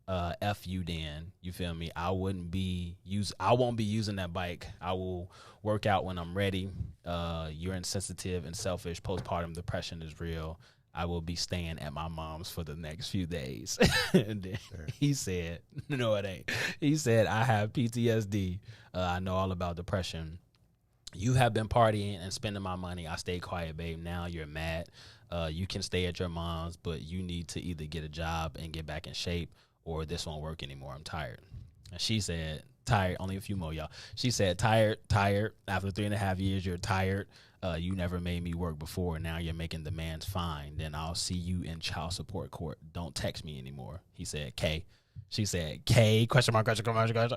F you then. You feel me? I won't be using that bike. I will work out when I'm ready. You're insensitive and selfish. Postpartum depression is real. I will be staying at my mom's for the next few days. And then he said, no, it ain't. He said, I have PTSD. I know all about depression. You have been partying and spending my money. I stayed quiet, babe. Now you're mad. You can stay at your mom's, but you need to either get a job and get back in shape, or this won't work anymore. I'm tired. And she said, tired. Only a few more, y'all. She said, tired. After 3.5 years, you're tired. You never made me work before. Now you're making demands. Fine. Then I'll see you in child support court. Don't text me anymore. He said, K. She said, K, question mark.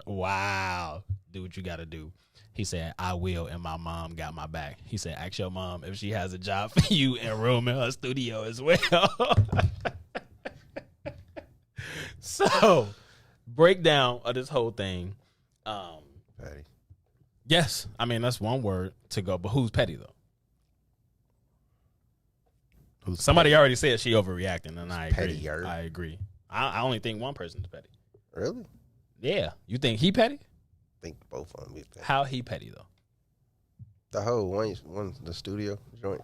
Wow. Do what you got to do. He said, I will, and my mom got my back. He said, ask your mom if she has a job for you and room in her studio as well. So, breakdown of this whole thing. Petty. Yes. I mean, that's one word to go, but who's petty, though? Somebody petty? already said she overreacting, and I agree. Pettier. I agree. I only think one person's petty. Really? Yeah. You think he petty? I think both of them be petty. How he petty, though? The whole one the studio joint.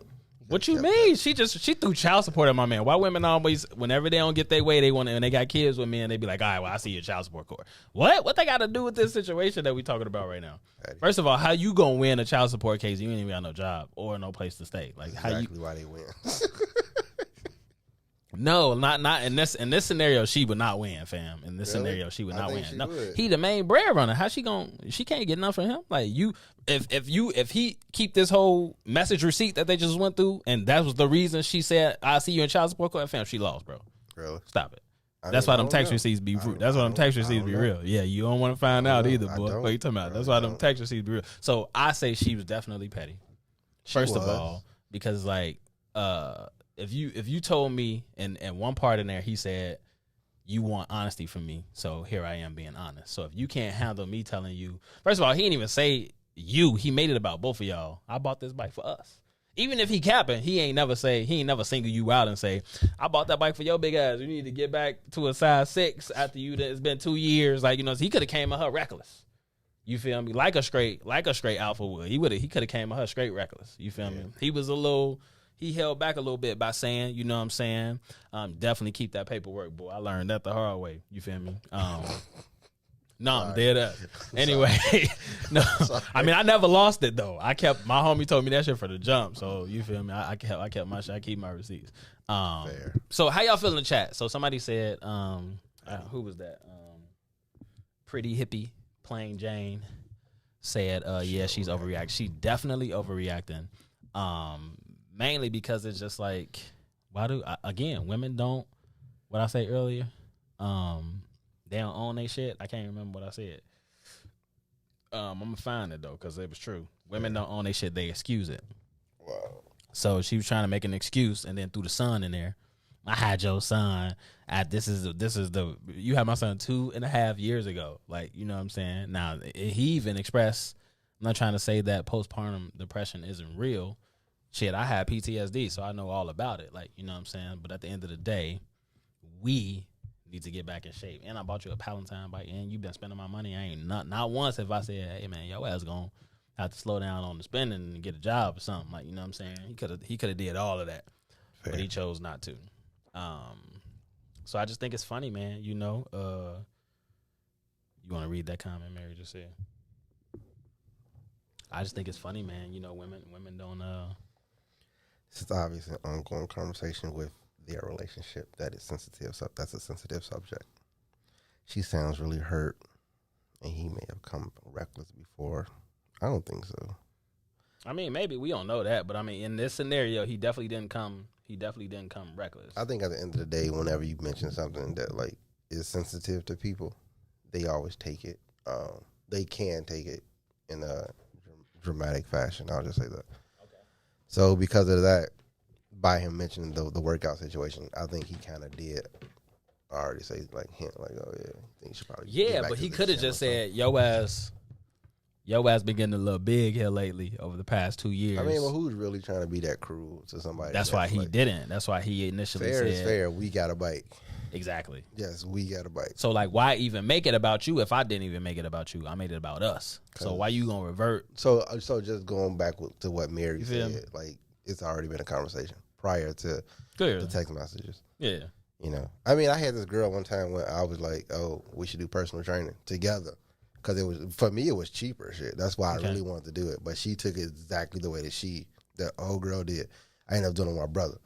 What you mean? She threw child support at my man. Why women always, whenever they don't get their way, they want to, and they got kids with me, and they be like, all right, well, I see your child support court. What they got to do with this situation that we talking about right now? Petty. First of all, how you gonna win a child support case? You ain't even got no job or no place to stay. Like exactly why they win. No, not in this scenario. She would not win, fam. In this scenario, she would not win. No, he the main bread runner. How she gonna? She can't get enough from him. Like you, if he keep this whole message receipt that they just went through, and that was the reason she said, "I see you in child support court," fam. She lost, bro. Really? Stop it. That's why them tax receipts be real. That's why them tax receipts be real. Yeah, you don't want to find out either, boy. What you talking about? That's why them tax receipts be real. So I say she was definitely petty. First of all, because like, if you told me and one part in there, he said, you want honesty from me. So here I am being honest. So if you can't handle me telling you, first of all, he didn't even say you, he made it about both of y'all. I bought this bike for us. Even if he capping, he ain't never single you out and say, I bought that bike for your big ass. You need to get back to a size 6 after it's been 2 years. Like, he could have came at her reckless. You feel me? Like a straight alpha would. He could have came at her straight reckless. You feel me? He held back a little bit by saying, you know what I'm saying? Definitely keep that paperwork, boy. I learned that the hard way. You feel me? No, I'm dead up. Anyway, no. I mean, I never lost it though. My homie told me that shit for the jump. So you feel me? I kept my shit. I keep my receipts. Fair. So how y'all feel in the chat? So somebody said, who was that? Pretty hippie, plain Jane said, yeah, she's overreacting. She definitely overreacting. Mainly because it's just like, women don't, what I say earlier, they don't own their shit. I can't remember what I said. I'm going to find it, though, because it was true. Women don't own their shit. They excuse it. Wow. So she was trying to make an excuse and then threw the son in there. I had your son you had my son 2.5 years ago. Like, you know what I'm saying? Now, he even expressed, I'm not trying to say that postpartum depression isn't real. Shit, I had PTSD, so I know all about it. Like, you know what I'm saying? But at the end of the day, we need to get back in shape. And I bought you a Peloton bike, and you've been spending my money. I ain't not once have I said, hey, man, your ass going to have to slow down on the spending and get a job or something. Like, you know what I'm saying? He could have did all of that. Fair. But he chose not to. So I just think it's funny, man. You know, you want to read that comment Mary just said? I just think it's funny, man. You know, women don't. This is obviously an ongoing conversation with their relationship that is sensitive. So that's a sensitive subject. She sounds really hurt, and he may have come reckless before. I don't think so. I mean, maybe we don't know that, but I mean, in this scenario, he definitely didn't come. He definitely didn't come reckless. I think at the end of the day, whenever you mention something that like is sensitive to people, they always take it. They can take it in a dramatic fashion. I'll just say that. Okay. So because of that, by him mentioning the workout situation, I think he kind of did already say like hint like, oh yeah, I think you should probably but he could have just said yo ass been getting a little big here lately over the past 2 years. I mean, well, who's really trying to be that cruel to somebody? That's why he like, didn't. That's why he initially said, is fair. We got a bite. Exactly. Yes, we got a bite. So, like, why even make it about you if I didn't even make it about you? I made it about us. So why you gonna revert? So just going back to what Mary said, like, it's already been a conversation prior to the text messages. Yeah. You know, I mean, I had this girl one time when I was like, oh, we should do personal training together. Because it was, for me, it was cheaper shit. That's why I really wanted to do it. But she took it exactly the way that old girl did. I ended up doing it with my brother,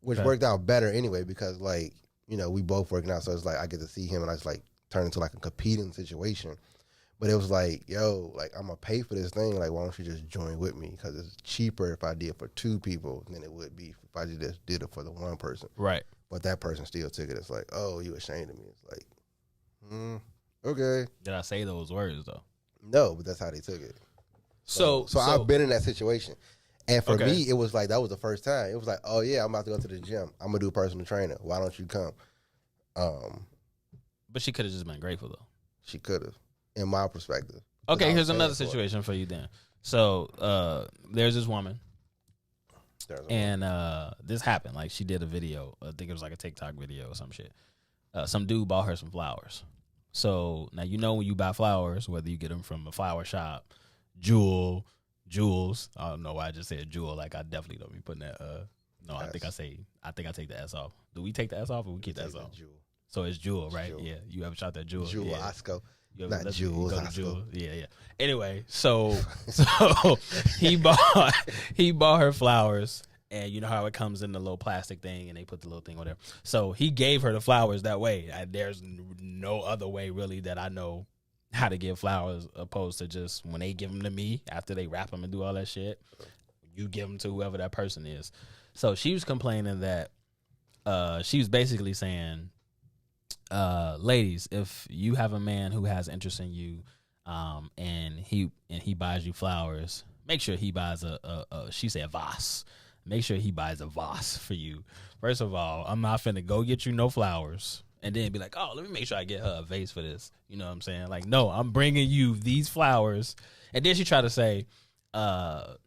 which worked out better anyway because, like, you know, we both working out. So it's like I get to see him and I just, like, turn into, like, a competing situation. But it was like, yo, like, I'm going to pay for this thing. Like, why don't you just join with me? Because it's cheaper if I did it for 2 people than it would be if I just did it for the 1 person. Right. But that person still took it. It's like, oh, you ashamed of me. It's like, okay. Did I say those words though? No, but that's how they took it. So I've been in that situation, and for me, it was like that was the first time. It was like, oh yeah, I'm about to go to the gym. I'm gonna do personal training. Why don't you come? But she could have just been grateful though. She could have, in my perspective. Okay, here's another situation for you then. So there's this woman, and this happened. Like she did a video. I think it was like a TikTok video or some shit. Some dude bought her some flowers. So now you know when you buy flowers, whether you get them from a flower shop, jewels. I don't know why I just said jewel. Like I definitely don't be putting that. No, I think I take the S off. Do we take the S off or we keep the S off? Jewel. So it's jewel, right? Jewel. Yeah. You ever shot that jewel? Jewel yeah. Osco. Not jewels. Jewel. Yeah. Anyway, so he bought her flowers. And you know how it comes in the little plastic thing and they put the little thing, whatever. So he gave her the flowers that way. There's no other way really that I know how to give flowers opposed to just when they give them to me after they wrap them and do all that shit, you give them to whoever that person is. So she was complaining that she was basically saying, ladies, if you have a man who has interest in you and he buys you flowers, make sure he buys she said vase. Make sure he buys a vase for you. First of all, I'm not finna go get you no flowers and then be like, oh, let me make sure I get her a vase for this. You know what I'm saying? Like, no, I'm bringing you these flowers. And then she tried to say, I'm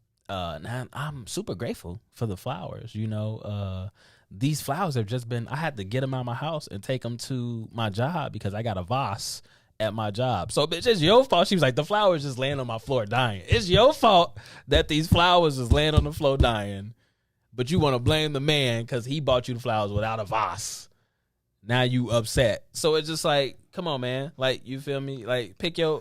super grateful for the flowers. You know, these flowers have just been, I had to get them out of my house and take them to my job because I got a vase at my job. So, bitch, it's your fault. She was like, the flowers just laying on my floor dying. It's your fault that these flowers is laying on the floor dying. But you want to blame the man because he bought you the flowers without a vase. Now you upset. So it's just like, come on, man. Like, you feel me? Like,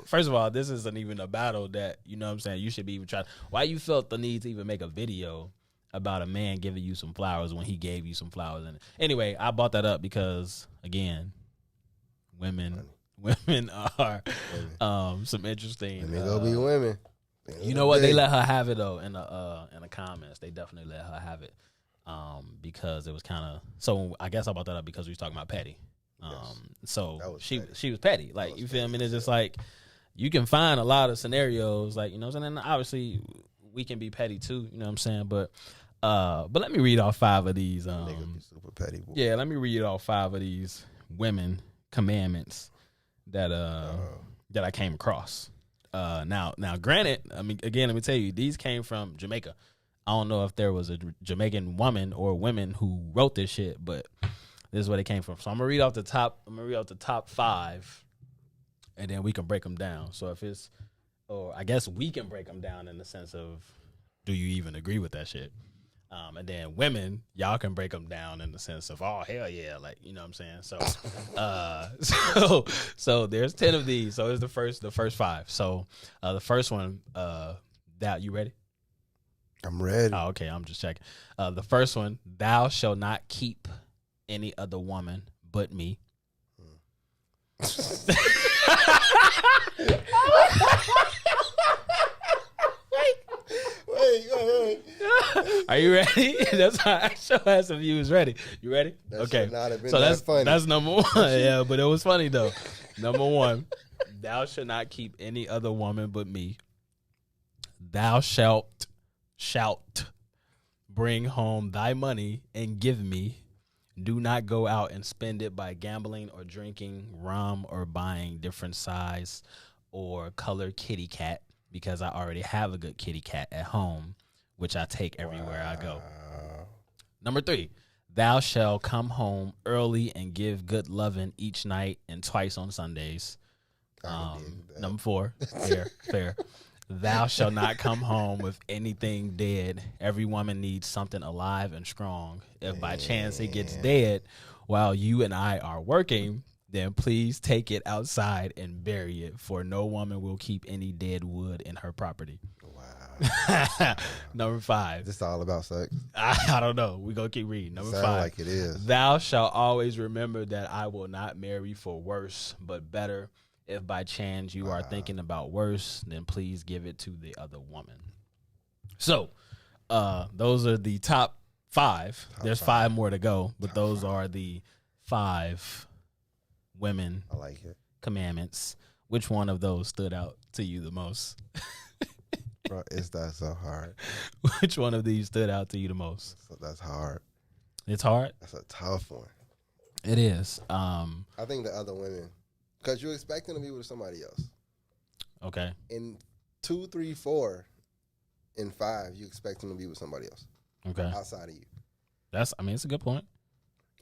first of all, this isn't even a battle that, you know what I'm saying, you should be even trying. Why you felt the need to even make a video about a man giving you some flowers when he gave you some flowers? And anyway, I brought that up because, again, women are some interesting. And they gonna be women. You know what? They let her have it though in the comments. They definitely let her have it because it was kind of. So I guess I brought that up because we was talking about petty. So she was petty. Like you feel me? It's just like you can find a lot of scenarios like you know. And then obviously we can be petty too. You know what I'm saying? But let me read all 5 of these. Super petty. Boy. Yeah, let me read all 5 of these women commandments that I came across. Now, granted, I mean, again, let me tell you, these came from Jamaica. I don't know if there was a Jamaican woman or women who wrote this shit, but this is where they came from. So I'm gonna read off the top 5, and then we can break them down. So I guess we can break them down in the sense of, do you even agree with that shit? And then women, y'all can break them down in the sense of, oh, hell yeah. Like, you know what I'm saying? So, so there's 10 of these. So it's the first 5. So the first one, Doubt, you ready? I'm ready. Oh, okay. I'm just checking. The first one, thou shalt not keep any other woman but me. Wait. Are you ready? That's how I show had some views ready. You ready? That Okay. should not have been So that funny. that's number 1. Yeah, but it was funny though. Number 1, thou shalt not keep any other woman but me. Thou shalt bring home thy money and give me. Do not go out and spend it by gambling or drinking rum or buying different size or color kitty cat, because I already have a good kitty cat at home, which I take everywhere I go. Number 3, thou shalt come home early and give good loving each night and twice on Sundays. Number 4, fair. Thou shalt not come home with anything dead. Every woman needs something alive and strong. If by chance it gets dead while you and I are working, then please take it outside and bury it, for no woman will keep any dead wood in her property. Wow. Number 5. This all about sex? I don't know. We're going to keep reading. Number 5. Like it is. Thou shalt always remember that I will not marry for worse, but better. If by chance you are thinking about worse, then please give it to the other woman. So, those are the top 5. There's 5 more to go, but those are the 5 women I like it. commandments. Which one of those stood out to you the most? Bro, it's not so hard. Which one of these stood out to you the most? That's hard. It's hard? That's a tough one. It is. I think the other women, because you're expecting to be with somebody else. Okay. In 2, 3, 4, and 5, you expect them to be with somebody else. Okay. Outside of you. It's a good point.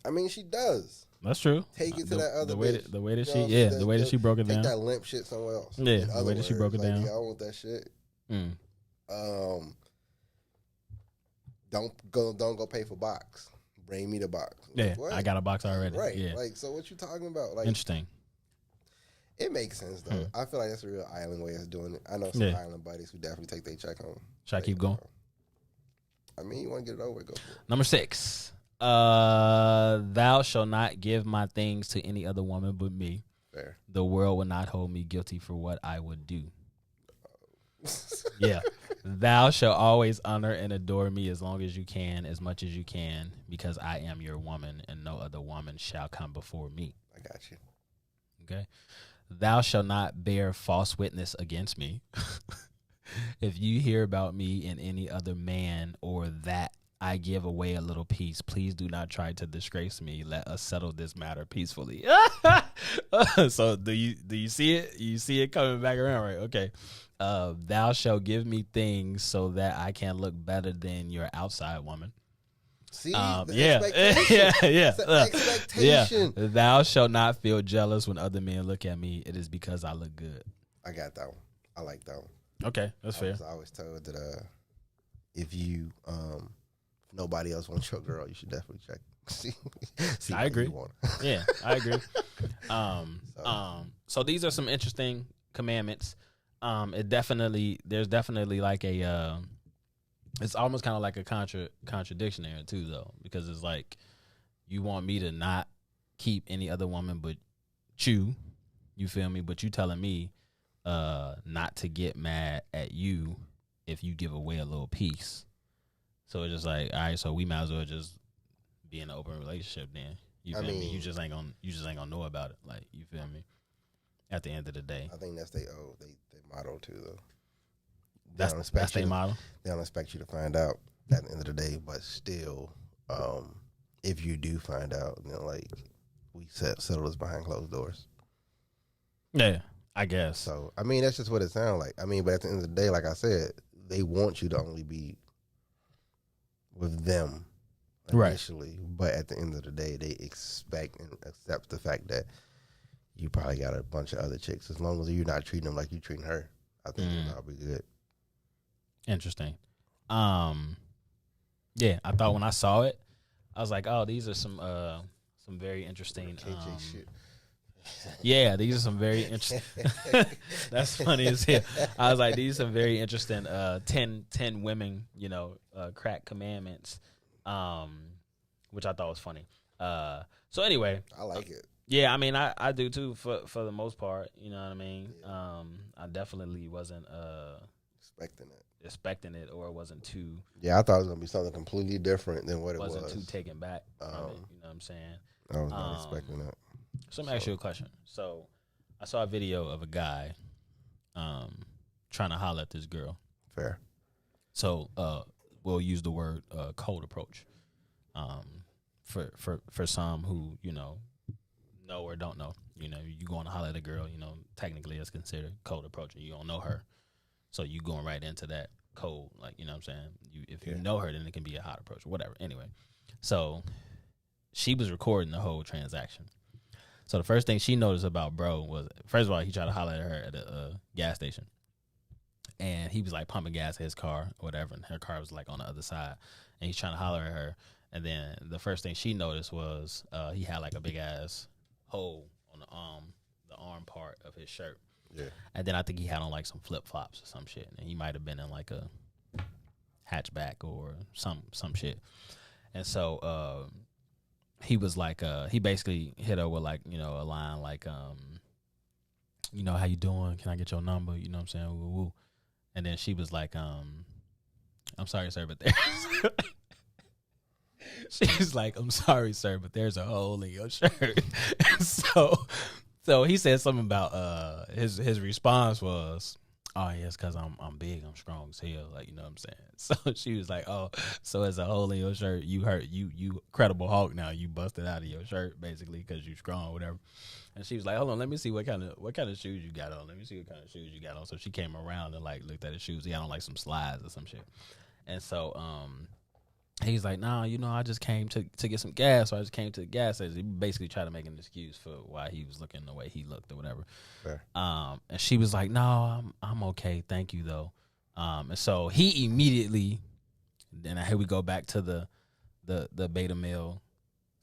I mean, she does. That's true. Take it to that other bitch. The way that she broke it down. Take that limp shit somewhere else. Yeah, the way that she broke it down. Yeah, I want that shit. Mm. Don't go pay for box. Bring me the box. Yeah, What? I got a box already. Right. Yeah. Like, so what you talking about? Like, Interesting. It makes sense though. I feel like that's a real island way of doing it. I know some island buddies who definitely take their check home. Should I keep going? I mean, you want to get it over, go for it. Number 6. Thou shalt not give my things to any other woman but me. Fair. The world will not hold me guilty for what I would do. Yeah. Thou shalt always honor and adore me as long as you can, as much as you can, because I am your woman, and no other woman shall come before me. I got you. Okay. Thou shalt not bear false witness against me. If you hear about me and any other man, or that I give away a little piece, please do not try to disgrace me. Let us settle this matter peacefully. So do you see it? You see it coming back around, right? Okay. Thou shalt give me things so that I can look better than your outside woman. See, yeah. Thou shalt not feel jealous when other men look at me. It is because I look good. I got that one. I like that one. Okay, that's fair. I was told that if you nobody else wants your girl, you should definitely check. see I agree. Yeah, I agree. So these are some interesting commandments. There's definitely like a it's almost kind of like a contradiction there too, though, because it's like you want me to not keep any other woman but you feel me? But you telling me not to get mad at you if you give away a little piece. So it's just like, all right, so we might as well just be in an open relationship then. You feel me? You just ain't gonna know about it. Like, you feel me? At the end of the day, I think that's they motto too, though. That's their motto. They don't expect you to find out at the end of the day, but still, if you do find out, like, we settle this behind closed doors. Yeah, I guess. So, I mean, that's just what it sounds like. I mean, but at the end of the day, like I said, they want you to only be with them initially, right. But at the end of the day, they expect and accept the fact that you probably got a bunch of other chicks. As long as you're not treating them like you're treating her, I think that'll be good. Interesting. Yeah, I thought when I saw it, I was like, oh, these are some very interesting. KJ shit. Yeah, these are some very interesting. That's funny as hell. I was like, these are some very interesting 10 women, crack commandments, which I thought was funny. So anyway, I like it. Yeah, I mean, I do too for the most part. You know what I mean? Yeah. I definitely wasn't expecting it, or it wasn't too. Yeah, I thought it was gonna be something completely different than what it was. Wasn't too taken back from it. You know what I'm saying? I was not expecting that. So let me ask you a question. So I saw a video of a guy trying to holler at this girl. Fair. So we'll use the word cold approach. For some who know or don't know, you going to holler at a girl, technically it's considered cold approach, and you don't know her, so you going right into that cold, like, you know what I'm saying? If you know her, then it can be a hot approach or whatever. Anyway, so she was recording the whole transaction. So the first thing she noticed about bro was, first of all, he tried to holler at her at a gas station, and he was like pumping gas at his car or whatever, and her car was like on the other side, and he's trying to holler at her. And then the first thing she noticed was he had like a big ass hole on the arm part of his shirt. Yeah. And then I think he had on like some flip flops or some shit, and he might have been in like a hatchback or some shit. And so he was like he basically hit her with like, a line like how you doing? Can I get your number? You know what I'm saying? Woo, woo. And then she was like, I'm sorry, sir, but there's she's like, I'm sorry, sir, but there's a hole in your shirt. So he said something about his response was, oh, yes, because I'm big, I'm strong as hell, like, you know what I'm saying? So she was like, oh, so it's a hole in your shirt, you hurt, you Credible Hulk now, you busted out of your shirt, basically, because you strong or whatever. And she was like, hold on, let me see what kind of shoes you got on. Let me see what kind of shoes you got on. So she came around and, like, looked at his shoes. He had on, like, some slides or some shit. And so he's like, nah, I just came to get some gas, so I just came to the gas station. He basically tried to make an excuse for why he was looking the way he looked or whatever. Fair. And she was like, no, I'm okay, thank you, though. And so he immediately, and here we go back to the beta male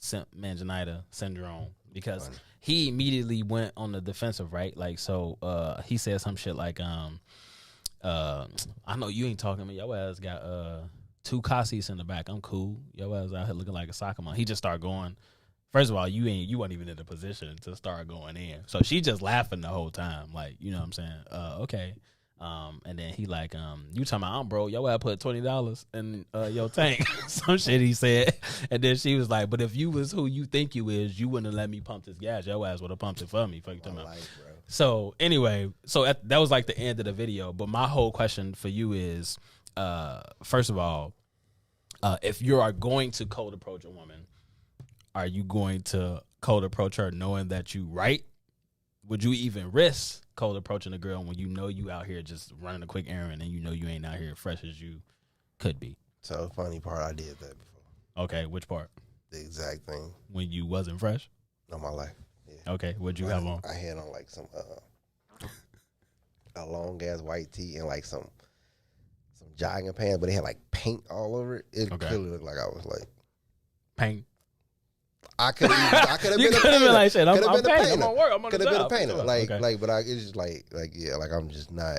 manginitis syndrome, because he immediately went on the defensive, right? Like, so he said some shit like, I know you ain't talking to me. Your ass got 2 car seats in the back. I'm cool. Your ass out here looking like a soccer mom. He just started going. First of all, you weren't even in the position to start going in. So she just laughing the whole time, like, you know what I'm saying? Okay. And then he like, you talking about, bro, your ass put $20 in your tank. Some shit he said. And then she was like, but if you was who you think you is, you wouldn't have let me pump this gas. Your ass would have pumped it for me. Fuck you talking about. So anyway, that was like the end of the video. But my whole question for you is, first of all, if you are going to cold approach a woman, are you going to cold approach her knowing that you right? Would you even risk cold approaching a girl when you out here just running a quick errand and you ain't out here fresh as you could be? So funny part, I did that before. Okay, which part? The exact thing. When you wasn't fresh? On my life. Yeah. Okay, what'd you have on? I had on like some a long ass white tee and like some jogging pants, but it had like paint all over it. It clearly looked like I was like paint. I could have been a painter. Like, shit, I'm painting. I'm on work. I'm on the job. Could have been a painter. Like, but it's just like I'm just not.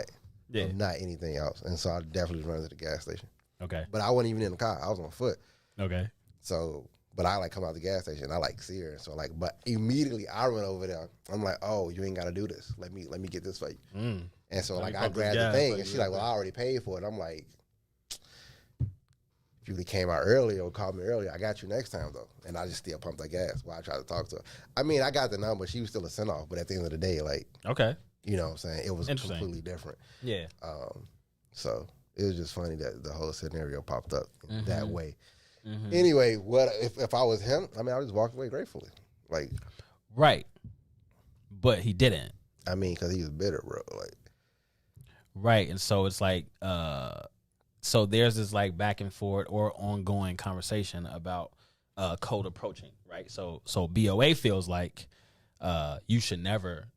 Yeah. I'm not anything else. And so I definitely run to the gas station. Okay. But I wasn't even in the car. I was on foot. Okay. So, but I like come out the gas station. I like see her. So like, but immediately I run over there. I'm like, oh, you ain't got to do this. Let me get this for you. Mm. And so like I grabbed the thing, and she's like, well, I already paid for it. I'm like, if you would have came out earlier or called me earlier, I got you next time though. And I just still pumped that gas while I tried to talk to her. I mean, I got the number. She was still a send off, but at the end of the day, like, okay, you know what I'm saying? It was completely different. Yeah. So it was just funny that the whole scenario popped up that way. Mm-hmm. Anyway, what if I was him? I mean, I just walked away gratefully, like, right. But he didn't. I mean, because he was bitter, bro. Like, right, and so it's like, so there's this like back and forth or ongoing conversation about cold approaching, right? So BOA feels like you should never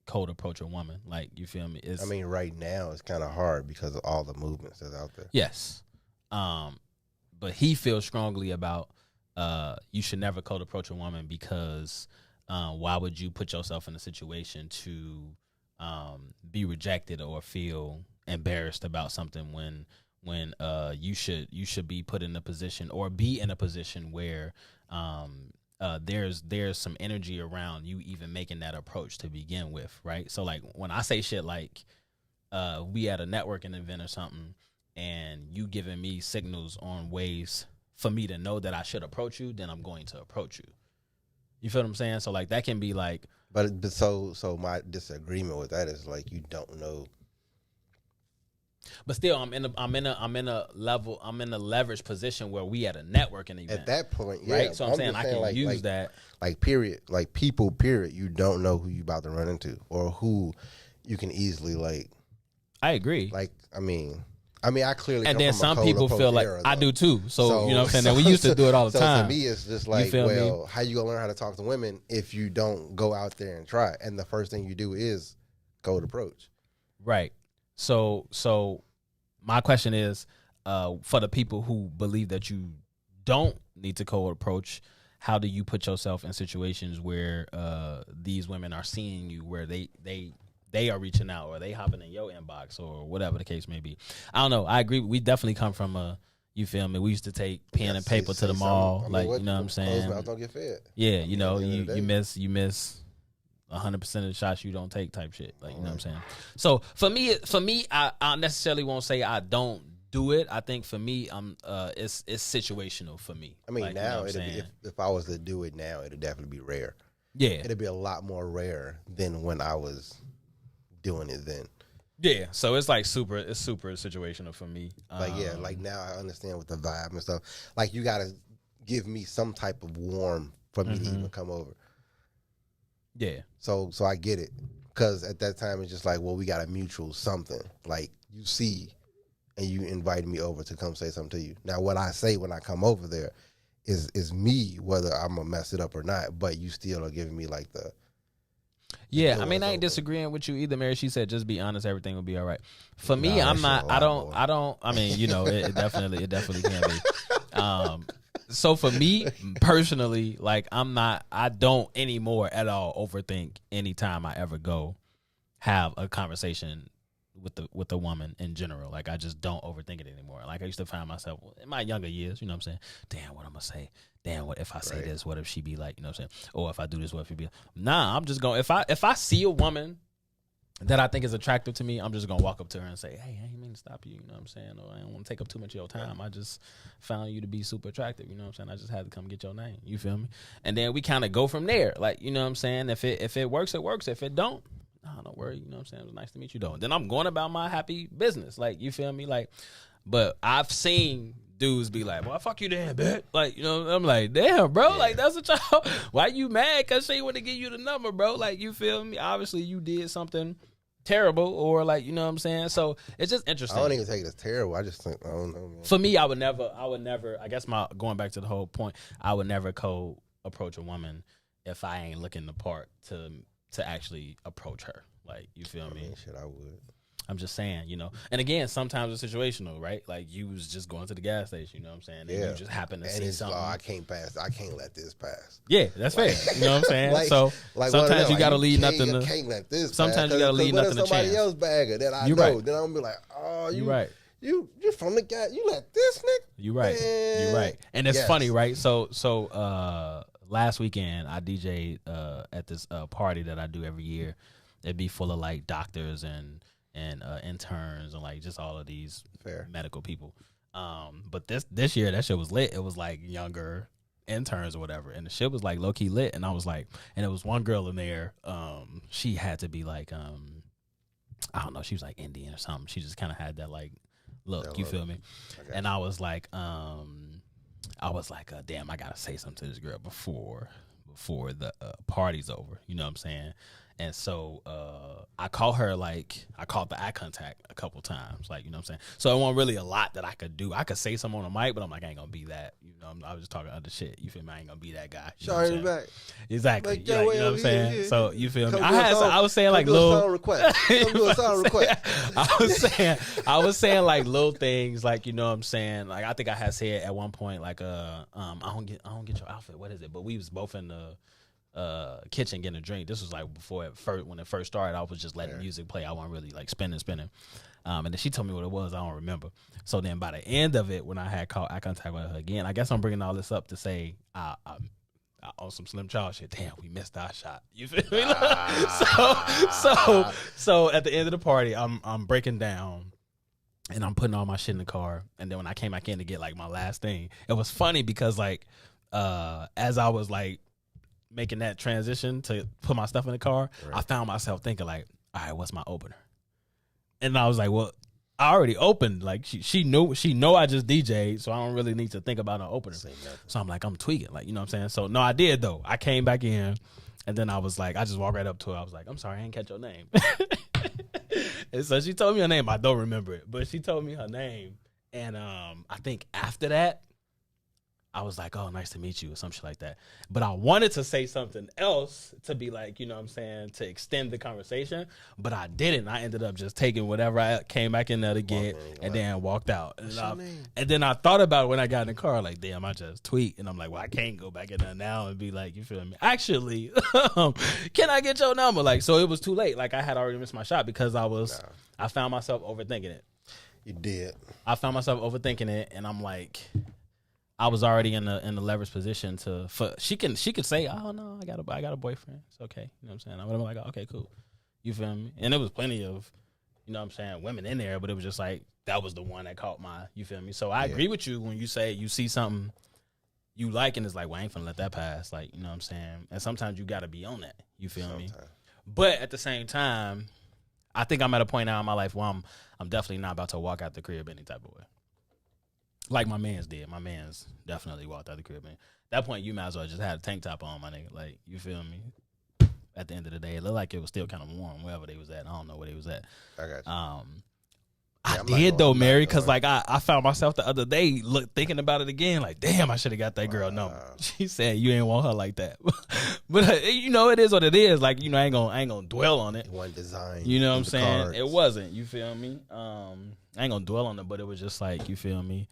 cold approach a woman. Like, you feel me? I mean, right now it's kind of hard because of all the movements that's out there. Yes. he feels strongly about you should never cold approach a woman because why would you put yourself in a situation to be rejected or feel embarrassed about something when you should be put in a position or be in a position where there's some energy around you even making that approach to begin with, right? So like when I say shit like we at a networking event or something and you giving me signals on ways for me to know that I should approach you, then I'm going to approach you. You feel what I'm saying? So like that can be like, but so my disagreement with that is like you don't know. But still, I'm in a leverage position where we at a networking event. At that point, yeah. Right? So I'm saying I can use that. Like period. Like people, period. You don't know who you about to run into or who you can easily like. I agree. Like I mean, I clearly. And come then from some a people feel like era, I do too. So you know what I'm saying? So, we used to do it all the time. So to me, it's just like, well, how you gonna learn how to talk to women if you don't go out there and try? And the first thing you do is cold approach. Right. So my question is, for the people who believe that you don't need to cold approach, how do you put yourself in situations where these women are seeing you, where they are reaching out or they hopping in your inbox or whatever the case may be? I don't know. I agree. We definitely come from a, you feel me? We used to take pen and paper to the mall. I mean, you know what I'm saying? Don't get fed. Yeah, you know, you miss 100% of the shots you don't take type shit. Like, you know what I'm saying? So for me, I necessarily won't say I don't do it. I think for me, it's situational for me. I mean, like, now you know if I was to do it now, it'd definitely be rare. Yeah, it'd be a lot more rare than when I was doing it then. Yeah, so it's like super situational for me. Like like now I understand with the vibe and stuff. Like you gotta give me some type of warm for me to even come over. Yeah. So I get it. Because at that time, it's just like, well, we got a mutual something. Like, you see, and you invited me over to come say something to you. Now, what I say when I come over there is me, whether I'm going to mess it up or not, but you still are giving me, like, the... Yeah, I mean, I ain't disagreeing with you either, Mary. She said, just be honest, everything will be all right. For me, I'm not, I don't, I mean, you know, it definitely can be. So for me personally, like I don't anymore at all overthink anytime I ever go have a conversation with the woman in general. Like I just don't overthink it anymore. Like I used to find myself in my younger years, you know what I'm saying? Damn, what I'm gonna say? Damn, what if I say this? What if she be like, you know what I'm saying? Or if I do this, what if she be like, nah, I'm just going, if I see a woman that I think is attractive to me, I'm just gonna walk up to her and say, hey, I ain't mean to stop you, you know what I'm saying? Or I don't want to take up too much of your time. I just found you to be super attractive, you know what I'm saying? I just had to come get your name. You feel me? And then we kind of go from there. Like, you know what I'm saying? If it works, it works. If it don't, nah, don't worry, you know what I'm saying? It was nice to meet you though. Then I'm going about my happy business. Like, you feel me? Like, but I've seen dudes be like, well, fuck you then, bitch. Like, you know, I'm like, damn, bro, like, that's a child. Why you mad? Because she want to give you the number, bro. Like, you feel me? Obviously, you did something terrible or, like, you know what I'm saying? So, it's just interesting. I don't even take it as terrible. I just think, I don't know, man. For me, I would never, I guess going back to the whole point, I would never approach a woman if I ain't looking the part to actually approach her. Like, you feel me? Shit, I would. I'm just saying, you know. And again, sometimes it's situational, right? Like you was just going to the gas station, you know what I'm saying? And you just happen to see something. I can't pass. I can't let this pass. Yeah, that's fair. You know what I'm saying? Like, so like sometimes you got to leave nothing to. Can't let this sometimes pass. you got to leave nothing to chance. Somebody else bagger that I know. Right. Then I'm gonna be like, oh, you right. You're from the guy. You let this nigga. You right. Man. You right. And it's funny, right? So last weekend I DJ'd at this party that I do every year. It'd be full of like doctors and interns and like just all of these medical people. But this year that shit was lit. It was like younger interns or whatever, and the shit was like low key lit. And I was like, and there was one girl in there. She had to be like, I don't know, she was like Indian or something. She just kind of had that like look. You feel me? And I was like, damn, I gotta say something to this girl before the party's over. You know what I'm saying? And so I called her, like, I called the eye contact a couple times, like, you know what I'm saying? So it wasn't really a lot that I could do. I could say something on the mic, but I'm like, I ain't gonna be that. You know, I was just talking other shit. You feel me? I ain't gonna be that guy. You know what I'm saying? back. Exactly. Like, you know what I'm saying? yeah. So you feel me? Come I was saying like do little a song request. Come do a song request. I was saying like little things, like, you know what I'm saying? Like, I think I had said at one point, like, I don't get your outfit. What is it? But we was both in the kitchen getting a drink. This was like when it first started. I was just letting music play. I wasn't really like spinning. And then she told me what it was. I don't remember. So then by the end of it, when I had called eye contact with her again, I guess I'm bringing all this up to say I on some Slim Child shit. Damn, we missed our shot. You feel me? So at the end of the party, I'm breaking down. And I'm putting all my shit in the car. And then when I came back in to get like my last thing, it was funny because like as I was like making that transition to put my stuff in the car, I found myself thinking like, all right, what's my opener? And I was like, well, I already opened. Like she know I just DJ'd, so I don't really need to think about an opener. So I'm like, I'm tweaking, like, you know what I'm saying? So no, I did though. I came back in and then I was like, I just walked right up to her. I was like, I'm sorry, I didn't catch your name. And so she told me her name. I don't remember it, but she told me her name. And I think after that, I was like, oh, nice to meet you or some shit like that. But I wanted to say something else to be like, you know what I'm saying, to extend the conversation. But I didn't. I ended up just taking whatever I came back in there to get and then walked out. And then I thought about it when I got in the car, like, damn, I just tweet. And I'm like, well, I can't go back in there now and be like, you feel me? Actually, can I get your number? Like, so it was too late. Like, I had already missed my shot because I found myself overthinking it. You did. I found myself overthinking it, and I'm like, I was already in the leverage position she could say, oh no, I got a boyfriend. It's okay. You know what I'm saying? I would have been like, okay, cool. You feel me? And there was plenty of, you know what I'm saying, women in there, but it was just like, that was the one that caught my, you feel me? So I agree with you when you say you see something you like and it's like, well, I ain't finna let that pass. Like, you know what I'm saying? And sometimes you gotta be on that. You feel me? But at the same time, I think I'm at a point now in my life where I'm definitely not about to walk out the crib any type of way. Like my mans did. My mans definitely walked out the crib. At that point, you might as well just had a tank top on, my nigga. Like, you feel me? At the end of the day, it looked like it was still kind of warm wherever they was at. I don't know where they was at. I got you. I did though, Mary, because like I found myself the other day thinking about it again. Like, damn, I should have got that girl number. She said you ain't want her like that, but you know it is what it is. Like, you know, I ain't gonna dwell on it. One design. You know what I'm saying? Cards. It wasn't. You feel me? I ain't gonna dwell on it, but it was just like, you feel me?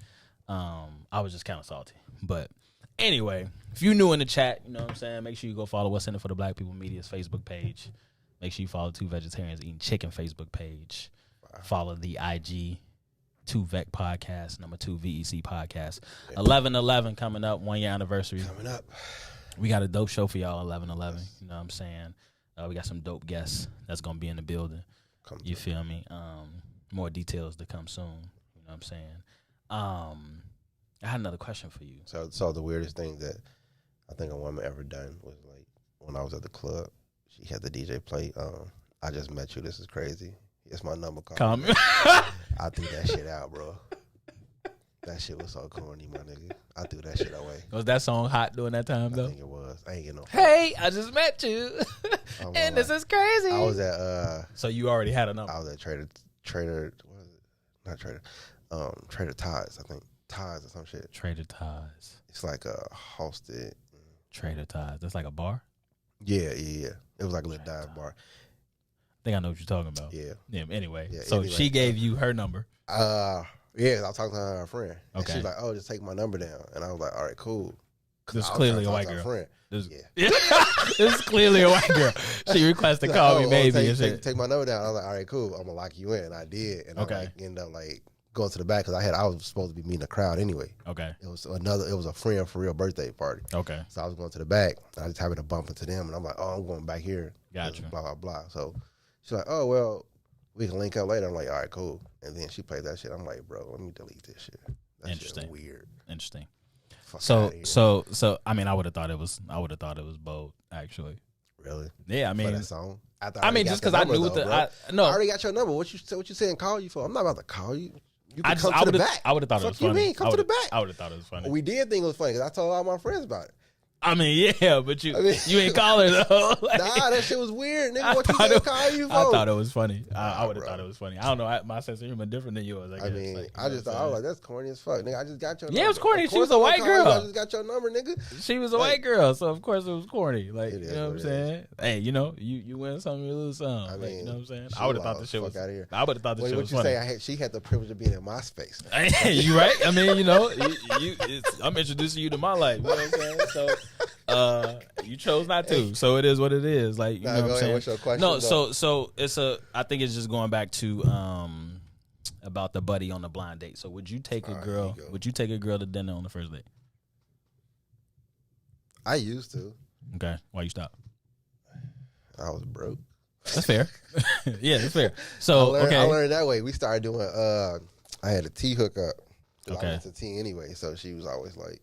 I was just kind of salty. But anyway, if you new in the chat, you know what I'm saying, make sure you go follow What's in it for the Black People Media's Facebook page. Make sure you follow Two Vegetarians Eating Chicken Facebook page. Follow the IG 2VEC podcast, number 2 VEC podcast. 11/11 coming up, 1 year anniversary. Coming up. We got a dope show for y'all, 11/11. You know what I'm saying? We got some dope guests that's going to be in the building. You feel me? More details to come soon. You know what I'm saying? I had another question for you. So the weirdest thing that I think a woman ever done was like when I was at the club, she had the DJ play. I just met you. This is crazy. Here's my number. Call me. I threw that shit out, bro. That shit was so corny, my nigga. I threw that shit away. Was that song hot during that time though? I think it was. I ain't getting no. Hey, I just met you, and this is crazy. I was at. So you already had a number. I was at Trader. What is it? Not Trader. Trader Todd's. I think Todd's or some shit. Trader Todd's. It's like a hosted. Trader Todd's. That's like a bar. Yeah. It was like a little dive bar. I think I know what you're talking about. Yeah. Anyway, so she gave you her number. Yeah, I was talking to her friend. And she's like, oh, just take my number down. And I was like, all right, cool. This is clearly a white girl. Friend. This is clearly a white girl. She requested to call me baby and shit. Take my number down. I was like, all right, cool. I'm going to lock you in. And I did. And I ended up like going to the back because I was supposed to be meeting a crowd anyway. Okay. It was a friend for real birthday party. Okay. So I was going to the back. I just happened to bump into them. And I'm like, oh, I'm going back here. Gotcha. Blah, blah, blah. So she's like, oh, well, we can link up later. I'm like, all right, cool. And then she played that shit. I'm like, bro, let me delete this shit. That shit weird. Interesting. So I mean, I would have thought it was bold, actually. Really? Yeah, I mean, for that song. I mean, just because I knew I already got your number. What you saying? Call you for? I'm not about to call you. You can come to the back. I would have thought it was funny. What you mean? Come to the back. I would have thought it was funny. We did think it was funny because I told all my friends about it. I mean, yeah, but you ain't call her though. Like, nah, that shit was weird, nigga. What you gonna call you for? I thought it was funny. I would have thought it was funny. I don't know. My sense of humor different than yours. I mean, like, I just thought, I was like, that's corny as fuck, nigga. I just got your number. Yeah, it was corny. She was a I'm white gonna call girl. you. I just got your number, nigga. She was a white girl, so of course it was corny. Like, It you is know what I'm what it saying? Hey, you know, you win something, you lose something. I Like, mean, you know what I'm saying? she I would have wild thought the as shit fuck was. outta here. I would have thought the shit was What funny. you say? She had the privilege of being in my space. You right? I mean, you know, I'm introducing you to my life. You know what I'm saying? So, you chose not to. So it is what it is. Like, you know what I'm saying? What's your question? No, so it's I think it's just going back to about the buddy on the blind date. So would you take a girl? Would you take a girl to dinner on the first date? I used to. Okay, why you stop? I was broke. That's fair. Yeah, that's fair. So I learned that way. We started doing. I had a tea hookup. Okay. I went to tea anyway, so she was always like,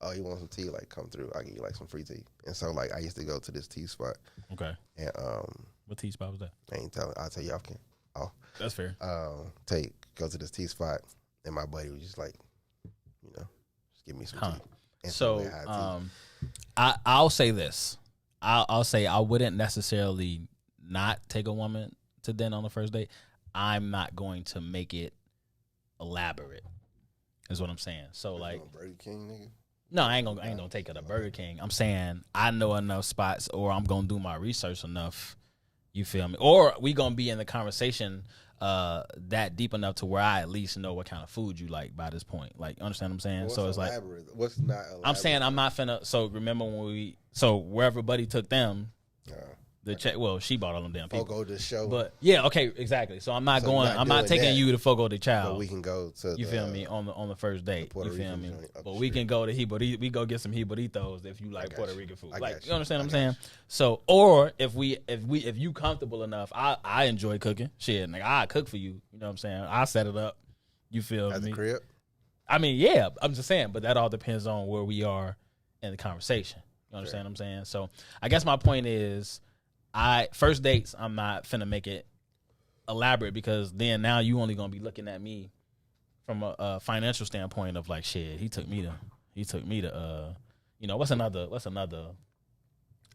"Oh, you want some tea? Like, come through. I give you like some free tea." And so like I used to go to this tea spot. Okay. And what tea spot was that? I ain't telling. I'll tell you off camera. Oh, that's fair. Go to this tea spot, and my buddy was just like, you know, just give me some tea. And so I'll say this. I'll say I wouldn't necessarily not take a woman to dinner on the first date. I'm not going to make it elaborate, is what I'm saying. So like Burger King, nigga. No, I ain't gonna take her to Burger King. I'm saying I know enough spots, or I'm gonna do my research enough. You feel me? Or we gonna be in the conversation that deep enough to where I at least know what kind of food you like by this point. Like, understand what I'm saying? What's so it's elaborate? like, what's not elaborate? I'm saying I'm not finna. So remember when wherever Buddy took them. The check. Well, she bought all them damn people. Fogo the show. But yeah, okay, exactly. So I'm not going. I'm not taking you to Fogo de Chao. But we can go to. You feel me on the first date? You feel me? But we can go to we go get some Hiboritos if you like Puerto Rican food. Like, you understand what I'm saying? So, or if you comfortable enough, I enjoy cooking. Shit, nigga, I cook for you. You know what I'm saying? I set it up. You feel me? At the crib. I mean, yeah. I'm just saying, but that all depends on where we are in the conversation. You understand what I'm saying? So, I guess my point is. First dates, I'm not finna make it elaborate because then now you only gonna be looking at me from a financial standpoint of like, shit, he took me to you know, what's another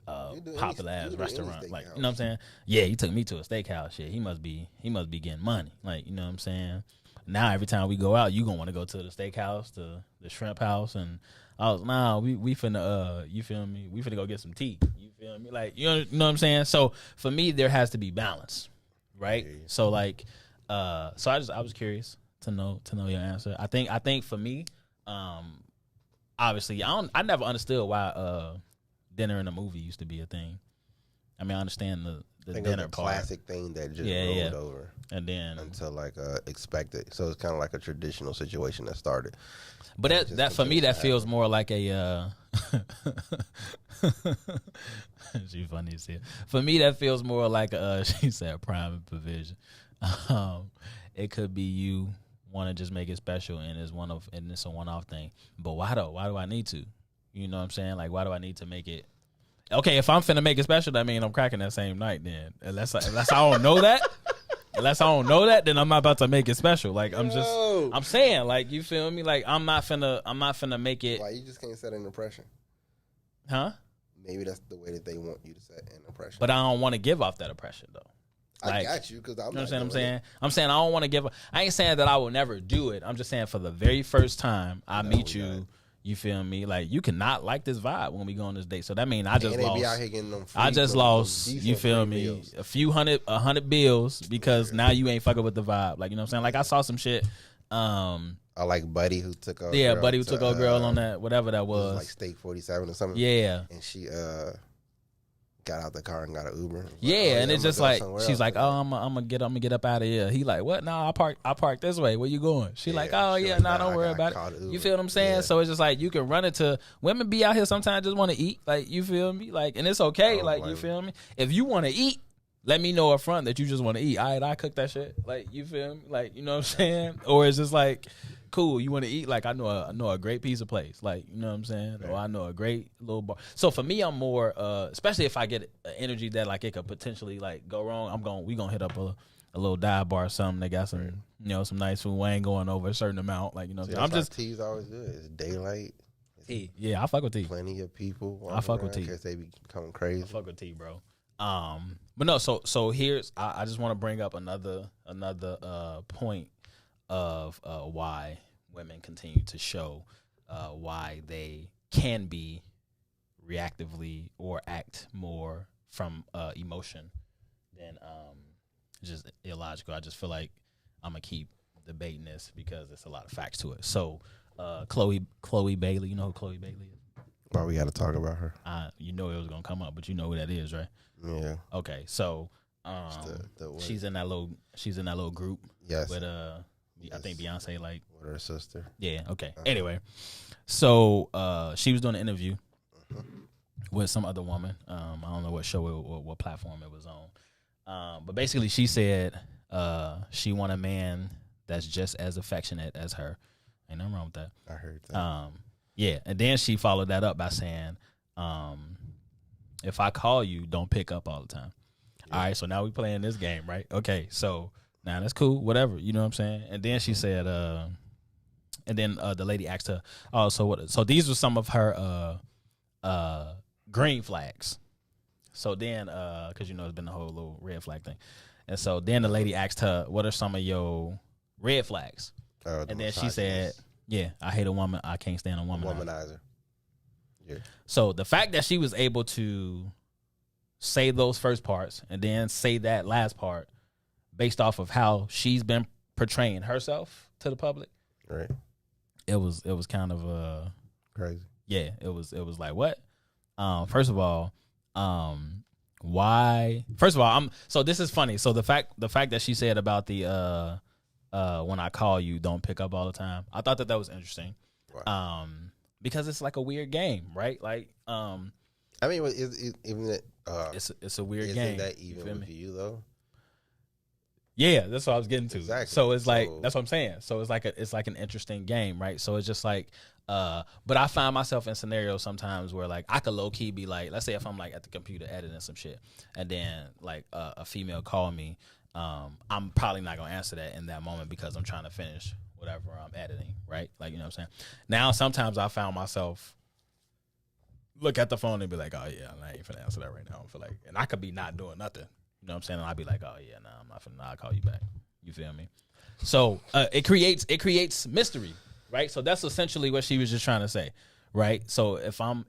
popular ass restaurant, like, you know what I'm saying? Yeah, he took me to a steakhouse. Shit, he must be getting money, like, you know what I'm saying? Now every time we go out, you gonna want to go to the steakhouse, to the shrimp house, and I was we finna you feel me? We finna go get some tea. You feel me? Like, you know what I'm saying? So for me, there has to be balance, right? Yeah. So like, I was curious to know your answer. I think for me, obviously, I never understood why dinner in a movie used to be a thing. I mean, I understand the dinner part. Classic thing that just rolled over, and then until like expected. So it's kind of like a traditional situation that started. But that for me, that feels more like a. She funny as hell. For me, that feels more like a. She said prime and provision. It could be you want to just make it special, and it's a one-off thing. But why though? Why do I need to? You know what I'm saying? Like, why do I need to make it? Okay, if I'm finna make it special, that means I'm cracking that same night. Then unless I don't know that. Unless I don't know that, then I'm not about to make it special. Like, I'm saying, like, you feel me? Like, I'm not finna make it. Why you just can't set an impression? Huh? Maybe that's the way that they want you to set an impression. But I don't want to give off that impression though. Like, I got you because I'm. You understand what I'm saying? I'm saying I don't want to give. I ain't saying that I will never do it. I'm just saying for the very first time I meet you. You feel me? Like, you cannot like this vibe when we go on this date. So that means I just lost. Out here getting them free, I just lost. You feel me? Meals. A few hundred bills because now you ain't fucking with the vibe. Like, you know what I'm saying? Like, I saw some shit. I like Buddy who took a Buddy who took a girl on that whatever that was. Like Steak 47 or something. Yeah. And she got out the car and got an Uber. Yeah, and it's just like she's like, oh, I'm gonna get up out of here. He like, what? No, I parked this way. Where you going? She like, oh yeah, no, don't worry about it. You feel what I'm saying? Yeah. So it's just like you can run into women be out here sometimes just want to eat. Like, you feel me? Like, and it's okay. Like, you feel me? If you want to eat, let me know up front that you just want to eat. All right, I cook that shit. Like, you feel me? Like, you know what I'm saying? Or it's just like, cool, you want to eat? Like, I know a great pizza place. Like, you know what I'm saying? Right. Or I know a great little bar. So for me, I'm more, especially if I get an energy that like it could potentially like go wrong. We gonna hit up a little dive bar or something. They got some, you know, some nice food. We ain't going over a certain amount. Like, you know, I'm just teas always good. It's daylight. T. Yeah, I fuck with T. Plenty of people. I fuck with T. Because they be becoming crazy. I fuck with T, bro. But no. So here's I just want to bring up another point of why women continue to show why they can be reactively or act more from emotion than just illogical. I just feel like I'm gonna keep debating this because there's a lot of facts to it. So Chloe Bailey, you know who Chloe Bailey is? Why we got to talk about her? You know it was gonna come up, but you know who that is, right? Yeah. Okay, so she's in that little group. Yes. With I think Beyonce like with her sister. Yeah. Okay. Anyway, so she was doing an interview with some other woman. I don't know what show or what platform it was on. But basically, she said she want a man that's just as affectionate as her. Ain't nothing wrong with that. I heard that. Yeah, and then she followed that up by saying, if I call you, don't pick up all the time. Yeah. All right, so now we playing this game, right? Okay, so now that's cool, whatever, you know what I'm saying? And then she said, and then the lady asked her, oh, so what? So these were some of her green flags. So then, because, you know, it's been the whole little red flag thing. And so then the lady asked her, what are some of your red flags? And then she said, yeah, I hate a woman. I can't stand a womanizer. Yeah. So the fact that she was able to say those first parts and then say that last part based off of how she's been portraying herself to the public, right? It was kind of crazy. Yeah, it was like what? First of all, why? First of all, so this is funny. So the fact that she said about the when I call you, don't pick up all the time. I thought that was interesting. Right. Because it's like a weird game, right? Like, I mean, it's a weird game. Isn't that even with you though? Yeah, that's what I was getting to. Exactly. So it's like that's what I'm saying. So it's like an interesting game, right? So it's just like, but I find myself in scenarios sometimes where like I could low key be like, let's say if I'm like at the computer editing some shit, and then like a female call me. I'm probably not gonna answer that in that moment because I'm trying to finish whatever I'm editing, right? Like, you know what I'm saying? Now, sometimes I found myself look at the phone and be like, oh yeah, I ain't finna answer that right now. I feel like, and I could be not doing nothing. You know what I'm saying? And I'd be like, oh yeah, nah, I'm not finna. I'll call you back. You feel me? So it creates mystery, right? So that's essentially what she was just trying to say, right? So if I'm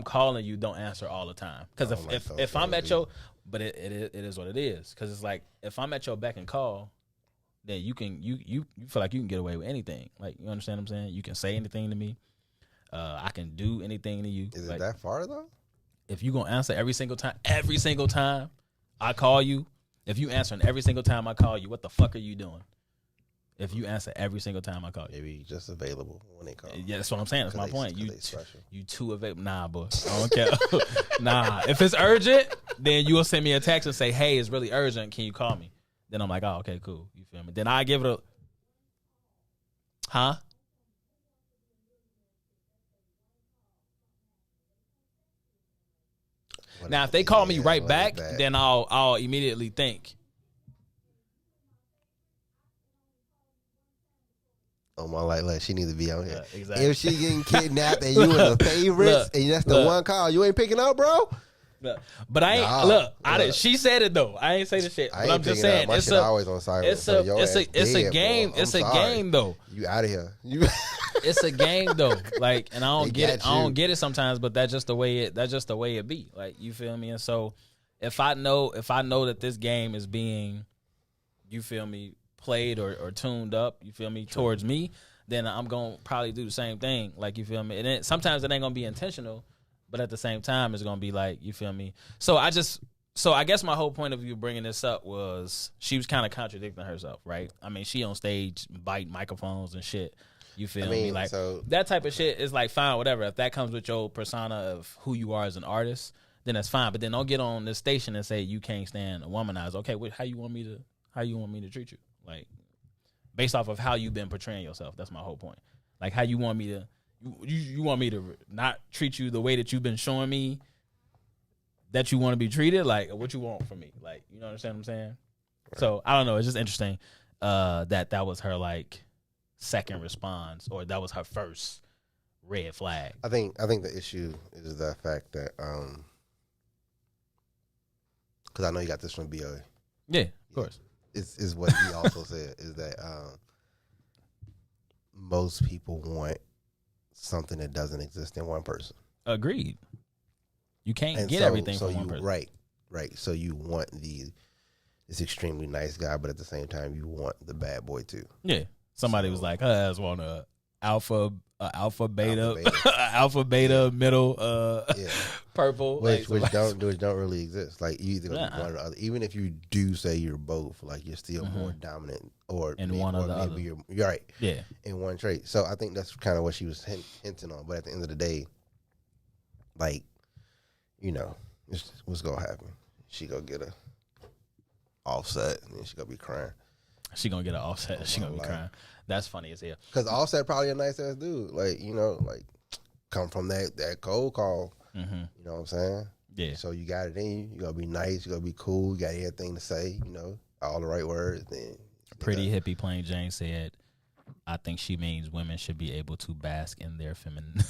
calling you, don't answer all the time because if I'm at your but it is what it is because it's like if I'm at your beck and call, then you feel like you can get away with anything. Like, you understand what I'm saying? You can say anything to me. I can do anything to you. Is like, it that far though? If you gonna answer every single time I call you, if you answering every single time I call you, what the fuck are you doing? If you answer every single time I call you. Maybe just available when they call. Yeah, that's what I'm saying. That's my point. You too available. Nah, boy. I don't care. Nah. If it's urgent, then you will send me a text and say, hey, it's really urgent. Can you call me? Then I'm like, oh, okay, cool. You feel me? Then I give it a... Huh? Now, if they call me right back, then I'll immediately think... Oh my life, like she needs to be out here. Exactly. If she getting kidnapped and you in the favorites and that's the one call, you ain't picking up, bro. But I ain't I didn't. She said it though. I ain't say the shit. But I'm just saying it's always on silent. It's a game. It's a game though. You out of here. It's a game though. Like, and I don't get it. I don't get it sometimes. But that's just the way it be. Like, you feel me? And so if I know that this game is being, you feel me, played or tuned up, you feel me, towards me, then I'm gonna probably do the same thing. Like, you feel me? And then sometimes it ain't gonna be intentional, but at the same time, it's gonna be like, you feel me? So I guess my whole point of view bringing this up was she was kind of contradicting herself, right? I mean, she on stage biting microphones and shit. You feel me? Like, so that type of shit is like fine, whatever. If that comes with your persona of who you are as an artist, then that's fine. But then don't get on this station and say you can't stand a womanizer. Okay, how you want me to treat you? Like, based off of how you've been portraying yourself. That's my whole point. Like, how you want me to, you want me to not treat you the way that you've been showing me that you want to be treated? Like, what you want from me? Like, you know what I'm saying? Right. So, I don't know. It's just interesting that was her, like, second response, or that was her first red flag. I think the issue is the fact that because I know you got this from BOA. Yeah, of course. Is what he also said is that most people want something that doesn't exist in one person. Agreed. You can't get so, everything so from one you, person. Right. So you want this extremely nice guy, but at the same time you want the bad boy too. Yeah. Somebody was like, her ass want a alpha beta middle purple, which like, don't really exist. Like you either gonna be one or the other. Even if you do say you're both, like you're still more dominant or in one or the other. You're right. Yeah. In one trait. So I think that's kind of what she was hinting on. But at the end of the day, like, you know, what's gonna happen? She gonna get a Offset and then she gonna be crying. She gonna get an Offset. She gonna be crying. That's funny as hell. Because Offset probably a nice ass dude. Like, you know, like come from that cold call. Mm-hmm. You know what I'm saying? Yeah. So you got it in you. You gonna be nice. You gonna be cool. You got everything to say. You know, all the right words. Then Pretty hippie plain Jane said, "I think she means women should be able to bask in their feminine."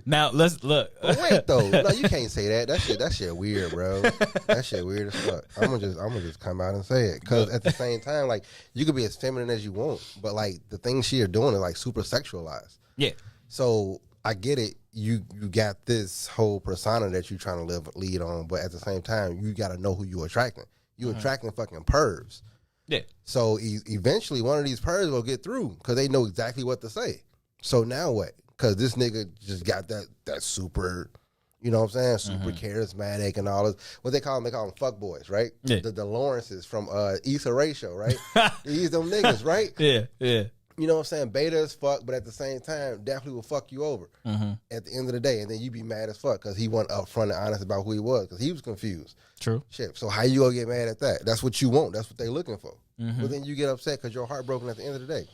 Now let's look. But wait though, no, you can't say that. That shit weird, bro. That shit weird as fuck. I'm gonna just come out and say it because at the same time, like you could be as feminine as you want, but like the things she are doing is like super sexualized. Yeah. So I get it. You got this whole persona that you're trying to lead on, but at the same time, you got to know who you're attracting. You attracting fucking pervs. Yeah. So eventually, one of these pervs will get through because they know exactly what to say. So now what? Because this nigga just got that super, you know what I'm saying, super charismatic and all this. What they call them fuck boys, right? Yeah. The Lawrences from Issa Rae show, right? These them niggas, right? Yeah. You know what I'm saying? Beta as fuck, but at the same time, definitely will fuck you over at the end of the day. And then you be mad as fuck because he wasn't upfront and honest about who he was because he was confused. True. Shit. So how you gonna get mad at that? That's what you want. That's what they looking for. But then you get upset because you're heartbroken at the end of the day.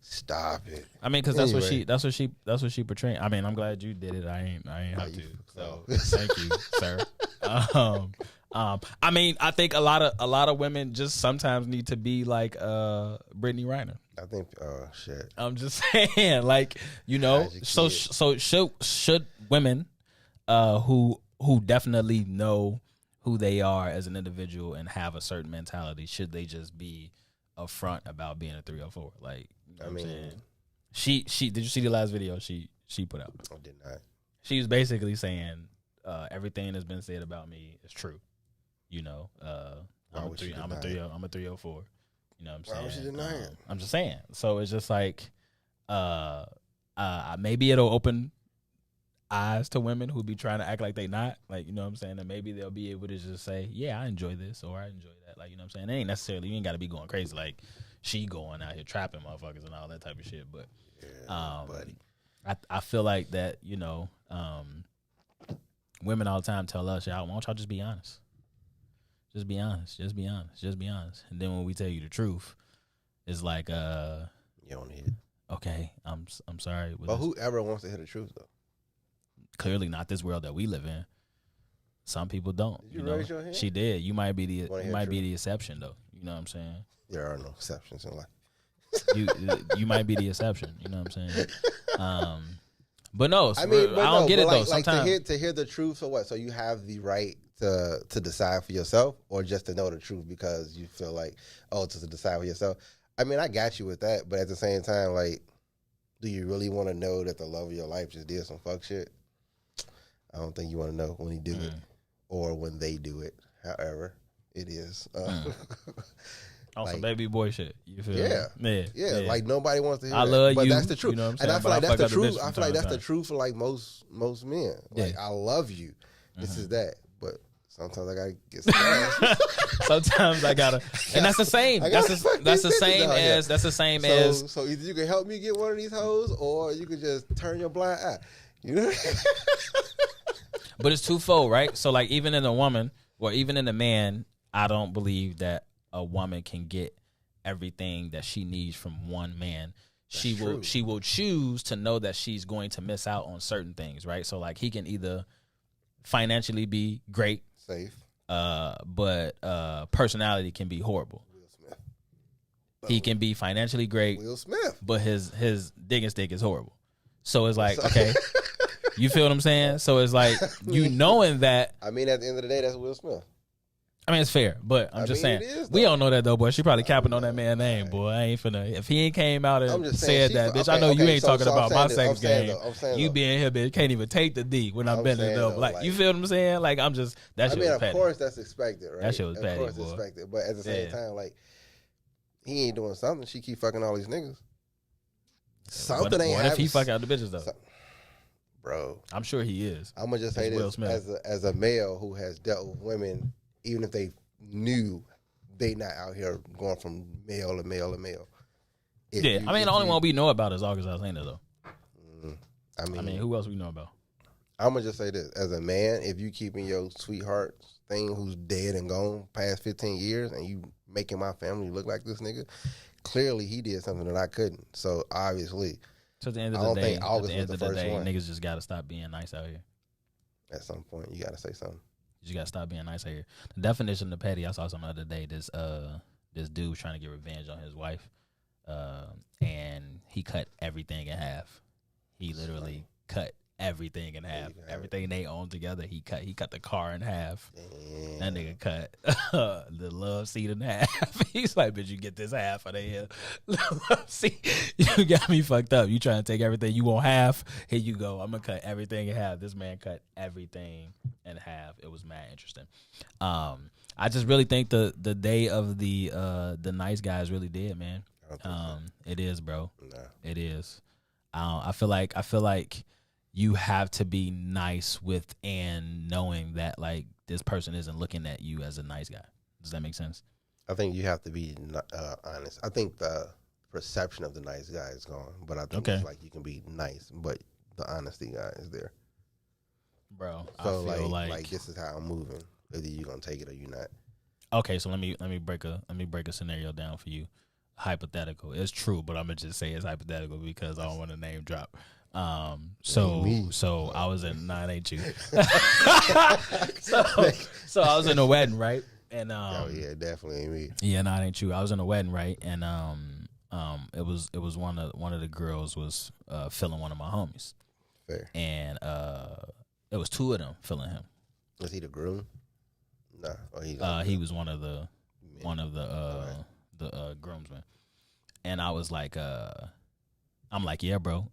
Stop it. I mean, because that's what she portraying. I mean, I'm glad you did it. I ain't have to. So thank you, sir. I mean, I think a lot of women just sometimes need to be like Brittany Reiner. I think, shit. I'm just saying, like, you know, so should women who definitely know who they are as an individual and have a certain mentality, should they just be upfront about being a 304? Like, you know what I'm saying? She did you see the last video she put out? I did not. She was basically saying everything that's been said about me is true. You know, I'm a 304. You know what I'm saying? Why was she denying? I'm just saying. So it's just like maybe it'll open eyes to women who be trying to act like they not, like, you know what I'm saying, and maybe they'll be able to just say, yeah, I enjoy this or I enjoy that, like, you know what I'm saying. It ain't necessarily, you ain't got to be going crazy like she going out here trapping motherfuckers and all that type of shit, but buddy, I feel like that, you know, women all the time tell us, y'all, why don't y'all just be honest? Just be honest. Just be honest. Just be honest. And then when we tell you the truth, it's like, you don't need it. Okay, I'm sorry. But whoever wants to hear the truth though? Clearly not this world that we live in. Some people don't. Did you raise your hand? She did. You might be the exception though. You know what I'm saying? There are no exceptions in life. You might be the exception. You know what I'm saying? But no, I mean, I don't get it though. Like sometimes to hear the truth. So what? So you have the right to decide for yourself, or just to know the truth because you feel like, oh, to decide for yourself. I mean, I got you with that, but at the same time, like, do you really want to know that the love of your life just did some fuck shit? I don't think you want to know when he do it or when they do it. However, it is. On some baby boy shit. You feel me? Yeah. Like nobody wants to hear I that. love but you. That's the truth. You know what I'm and saying? I feel like that's the truth. I feel like that's the the truth for like most men. Like, I love you. This is that. But sometimes I gotta get some ass. Sometimes I gotta, and that's the same. That's the same as. So either you can help me get one of these hoes, or you can just turn your blind eye. You know. But it's twofold, right? So like, even in a woman, or even in a man, I don't believe that a woman can get everything that she needs from one man. She will choose to know that she's going to miss out on certain things, right? So like, he can either financially be great, safe, but personality can be horrible. Will Smith. He can be financially great, Will Smith, but his digging stick is horrible. So it's like, okay, you feel what I'm saying? So it's like, you knowing that. I mean, at the end of the day, that's Will Smith. I mean, it's fair, but I'm just saying, we don't know that though, boy. She probably capping on that man's name, boy. I ain't finna. If he ain't came out and said that, bitch, I know you ain't talking about my sex game. You being here, bitch, can't even take the D when I'm bending it up. Like, you feel what I'm saying? Like, I'm just, that shit was petty. Of course that's expected, right? That shit was petty, boy. Of course expected, but at the same time, like, he ain't doing something. She keep fucking all these niggas. Something ain't happening. What if he fuck out the bitches though? Bro, I'm sure he is. I'm gonna just say this as a male who has dealt with women, even if they knew they not out here going from male to male to male. I mean, the only one we know about is August Alsina, though. I mean, who else we know about? I'm gonna just say this: as a man, if you keeping your sweetheart thing who's dead and gone past 15 years, and you making my family look like this nigga, clearly he did something that I couldn't. So obviously, so at the end of the day, niggas just gotta stop being nice out here. At some point, you gotta say something. You gotta stop being nice out here. The definition of petty, I saw something the other day. This dude was trying to get revenge on his wife, and he cut everything in half. He literally cut everything in half. Everything they owned together, he cut. He cut the car in half. Damn. That nigga cut the love seat in half. He's like, bitch, you get this half of the love seat. You got me fucked up. You trying to take everything you want half. Here you go. I'm gonna cut everything in half. This man cut everything in half. It was mad interesting. I just really think the day of the nice guys really did, man. It is, bro. Nah. It is. I feel like you have to be nice with and knowing that like this person isn't looking at you as a nice guy. Does that make sense? I think you have to be honest. I think the perception of the nice guy is gone, but I think it's like you can be nice, but the honesty guy is there. Bro, so I feel like this is how I'm moving. Whether you're gonna take it or you're not. Okay, so let me break a scenario down for you. Hypothetical. It's true, but I'm gonna just say it's hypothetical because I don't want to name drop. So I was in ain't you. so I was in a wedding, right? And oh yeah, definitely ain't me. Yeah, ain't you. I was in a wedding, right? And it was one of the girls was filling one of my homies. Fair. And it was two of them filling him. Was he the groom? No, he was one of the groomsmen. And I was like, I'm like, yeah, bro.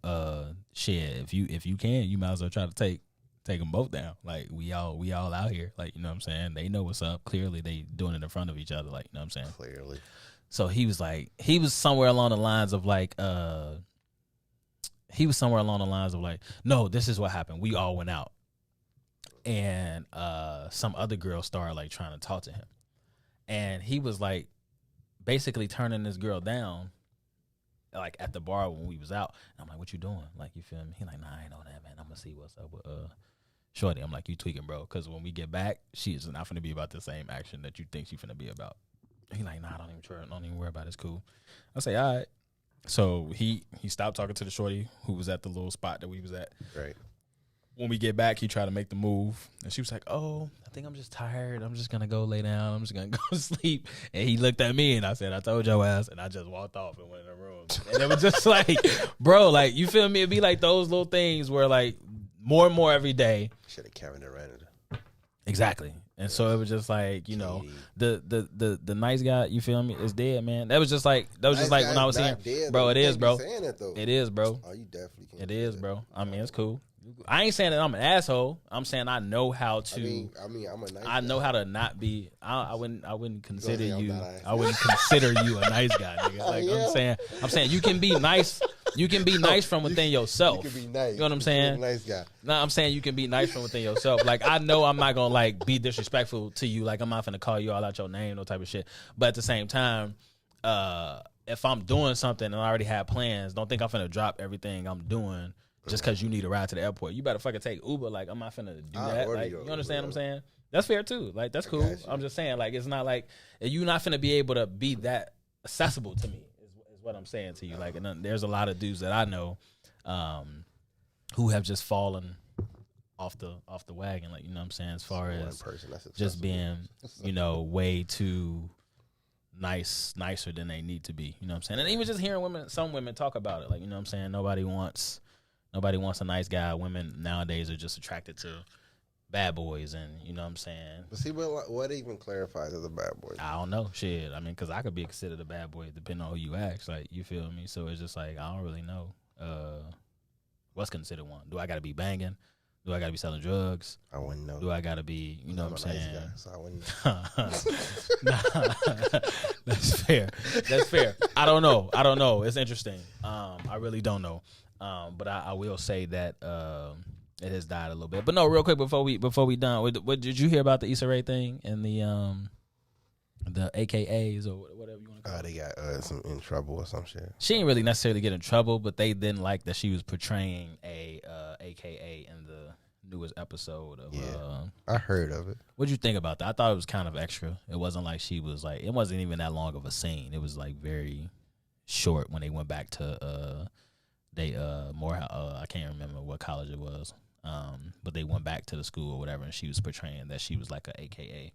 Shit, if you can, you might as well try to take them both down. Like we all out here. Like, you know what I'm saying? They know what's up. Clearly they doing it in front of each other. Like, you know what I'm saying? Clearly. So he was somewhere along the lines of like, no, this is what happened. We all went out. And some other girl started like trying to talk to him. And he was like basically turning this girl down like at the bar when we was out. And I'm like, what you doing? Like, you feel me? He like, nah, I ain't on that, man. I'm gonna see what's up with Shorty. I'm like, you tweaking, bro. Because when we get back, she is not finna be about the same action that you think she finna be about. He like, nah, don't even worry about it. It's cool. I say, all right. So he stopped talking to the shorty who was at the little spot that we was at. Right. When we get back, he tried to make the move. And she was like, oh, I think I'm just tired. I'm just going to go lay down. I'm just going to go to sleep. And he looked at me and I said, I told your ass. And I just walked off and went in the room. And it was just like, bro, like, you feel me? It'd be like those little things where, like, more and more every day. Should have carried it around. Exactly. And so it was just like, you know, the nice guy, you feel me, is dead, man. That was just like when I was here. Bro, it is, bro. It is, bro. Oh, you definitely can't. It is, bro. I mean, it's cool. I ain't saying that I'm an asshole. I'm saying I know how to. I mean, I'm a nice I know guy. How to not be. I wouldn't consider you. I wouldn't consider you a nice guy, nigga. Like yeah. I'm saying you can be nice. You can be nice from within yourself. You can be nice. You know what I'm saying? Nice guy. No, I'm saying you can be nice from within yourself. Like, I know I'm not gonna like be disrespectful to you. Like, I'm not gonna call you all out your name, no type of shit. But at the same time, if I'm doing something and I already have plans, don't think I'm finna drop everything I'm doing just because you need a ride to the airport. You better fucking take Uber. Like, I'm not finna do that. Like, you understand what I'm saying? That's fair too. Like, that's cool. I'm just saying, like, it's not like you're not finna be able to be that accessible to me. Is what I'm saying to you. Like, and there's a lot of dudes that I know who have just fallen off the wagon. Like, you know what I'm saying? As far as just being, you know, way too nicer than they need to be. You know what I'm saying? And even just hearing some women talk about it, like, you know what I'm saying? Nobody wants a nice guy. Women nowadays are just attracted to bad boys, and you know what I'm saying? But see, what even clarifies as a bad boy? I don't know. Shit. I mean, because I could be considered a bad boy depending on who you ask. Like, you feel me? So it's just like, I don't really know what's considered one. Do I got to be banging? Do I got to be selling drugs? I wouldn't know. Do I got to be, you know what I'm saying? Nice guy, so I wouldn't know. Nah, that's fair. I don't know. It's interesting. I really don't know. But I will say that it has died a little bit. But no, real quick before we done, what did you hear about the Issa Rae thing and the AKAs or whatever you want to call it? They got some in trouble or some shit. She didn't really necessarily get in trouble, but they didn't like that she was portraying a AKA in the newest episode of. I heard of it. What'd you think about that? I thought it was kind of extra. It wasn't like she was like. It wasn't even that long of a scene. It was like very short when they went back to I can't remember what college it was. But they went back to the school or whatever, and she was portraying that she was like a AKA,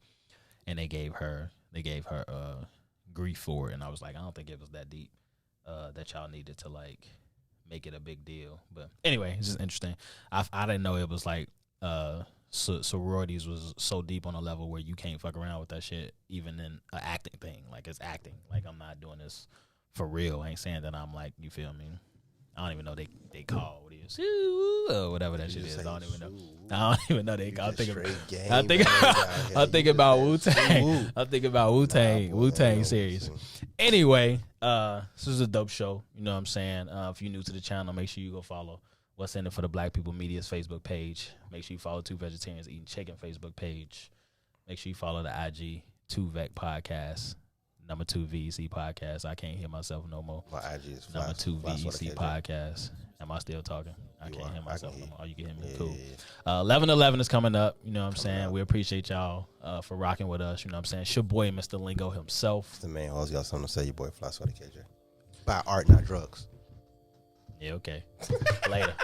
and they gave her grief for it, and I was like, I don't think it was that deep that y'all needed to like make it a big deal. But anyway, it's just interesting. I didn't know it was like sororities was so deep on a level where you can't fuck around with that shit, even in an acting thing. Like, it's acting. Like, I'm not doing this for real. I ain't saying that I'm like, you feel me? I don't even know they call what it is or whatever that shit is. I don't even know. I'm thinking about Wu-Tang. I'm thinking about Wu-Tang series. Anyway, this is a dope show. You know what I'm saying? If you're new to the channel, make sure you go follow What's in It for the Black People Media's Facebook page. Make sure you follow Two Vegetarians Eating Chicken Facebook page. Make sure you follow the IG 2VEC Podcast. Number 2 VEC Podcast. I can't hear myself no more. My IG is Number 2 VEC Podcast. Am I still talking? I can't hear myself no more. Oh, you can hear me? Cool. 11/11 is coming up. You know what I'm saying? We appreciate y'all for rocking with us. You know what I'm saying? It's your boy, Mr. Lingo himself. The man always got something to say. Your boy Fly Sweaty KJ. Buy art, not drugs. Yeah, okay. Later.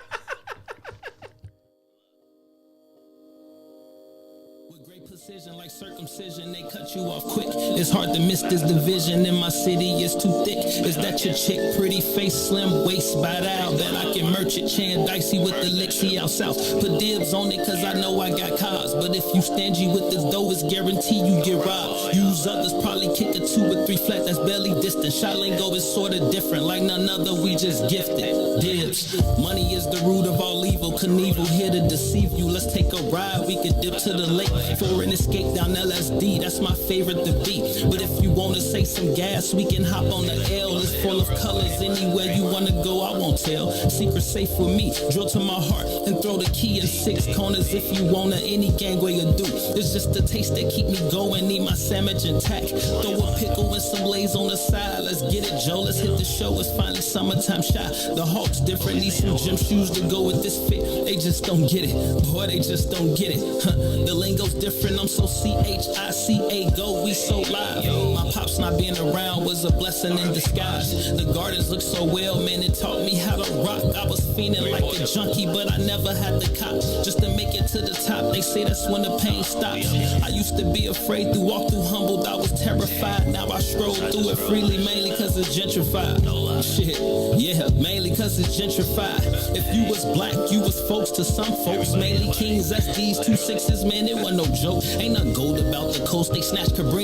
Precision like circumcision, they cut you off quick. It's hard to miss this division. In my city, it's too thick. Is that your chick? Pretty face, slim waist, bite out. Bet I can merch it. Chan dicey with the lixie out south. Put dibs on it, cause I know I got cars. But if you stingy with this dough, it's guaranteed you get robbed. Use others, probably kick a 2 or 3 flat, that's barely distant. Shot lingo is sorta different, like none other, we just gifted. Dibs. Money is the root of all evil. Knievel here to deceive you. Let's take a ride, we could dip to the lake for an escape down LSD, that's my favorite to beat. But if you wanna say some gas, we can hop on the L. It's full of colors, anywhere you wanna go, I won't tell. Secret safe with me, drill to my heart and throw the key in 6 corners if you wanna. Any gangway you do, it's just the taste that keep me going. Need my sandwich intact. Throw a pickle and some lays on the side. Let's get it, Joe. Let's hit the show. It's finally summertime shot. The Hawks different. Need some gym shoes to go with this fit. They just don't get it, boy. They just don't get it. The lingo's different. I'm so CHICA go, we so live. My pops not being around was a blessing in disguise. The gardens look so well, man, it taught me how to rock. I was fiending like a junkie, but I never had the cop. Just to make it to the top, they say that's when the pain stops. I used to be afraid to walk through humbled, I was terrified. Now I stroll through it freely, mainly cause it's gentrified. Shit, yeah, mainly cause it's gentrified. If you was black, you was folks to some folks. Mainly kings, that's these 2 6s, man, it wasn't no joke. Ain't nothing gold about the coast, they snatched Cabrini.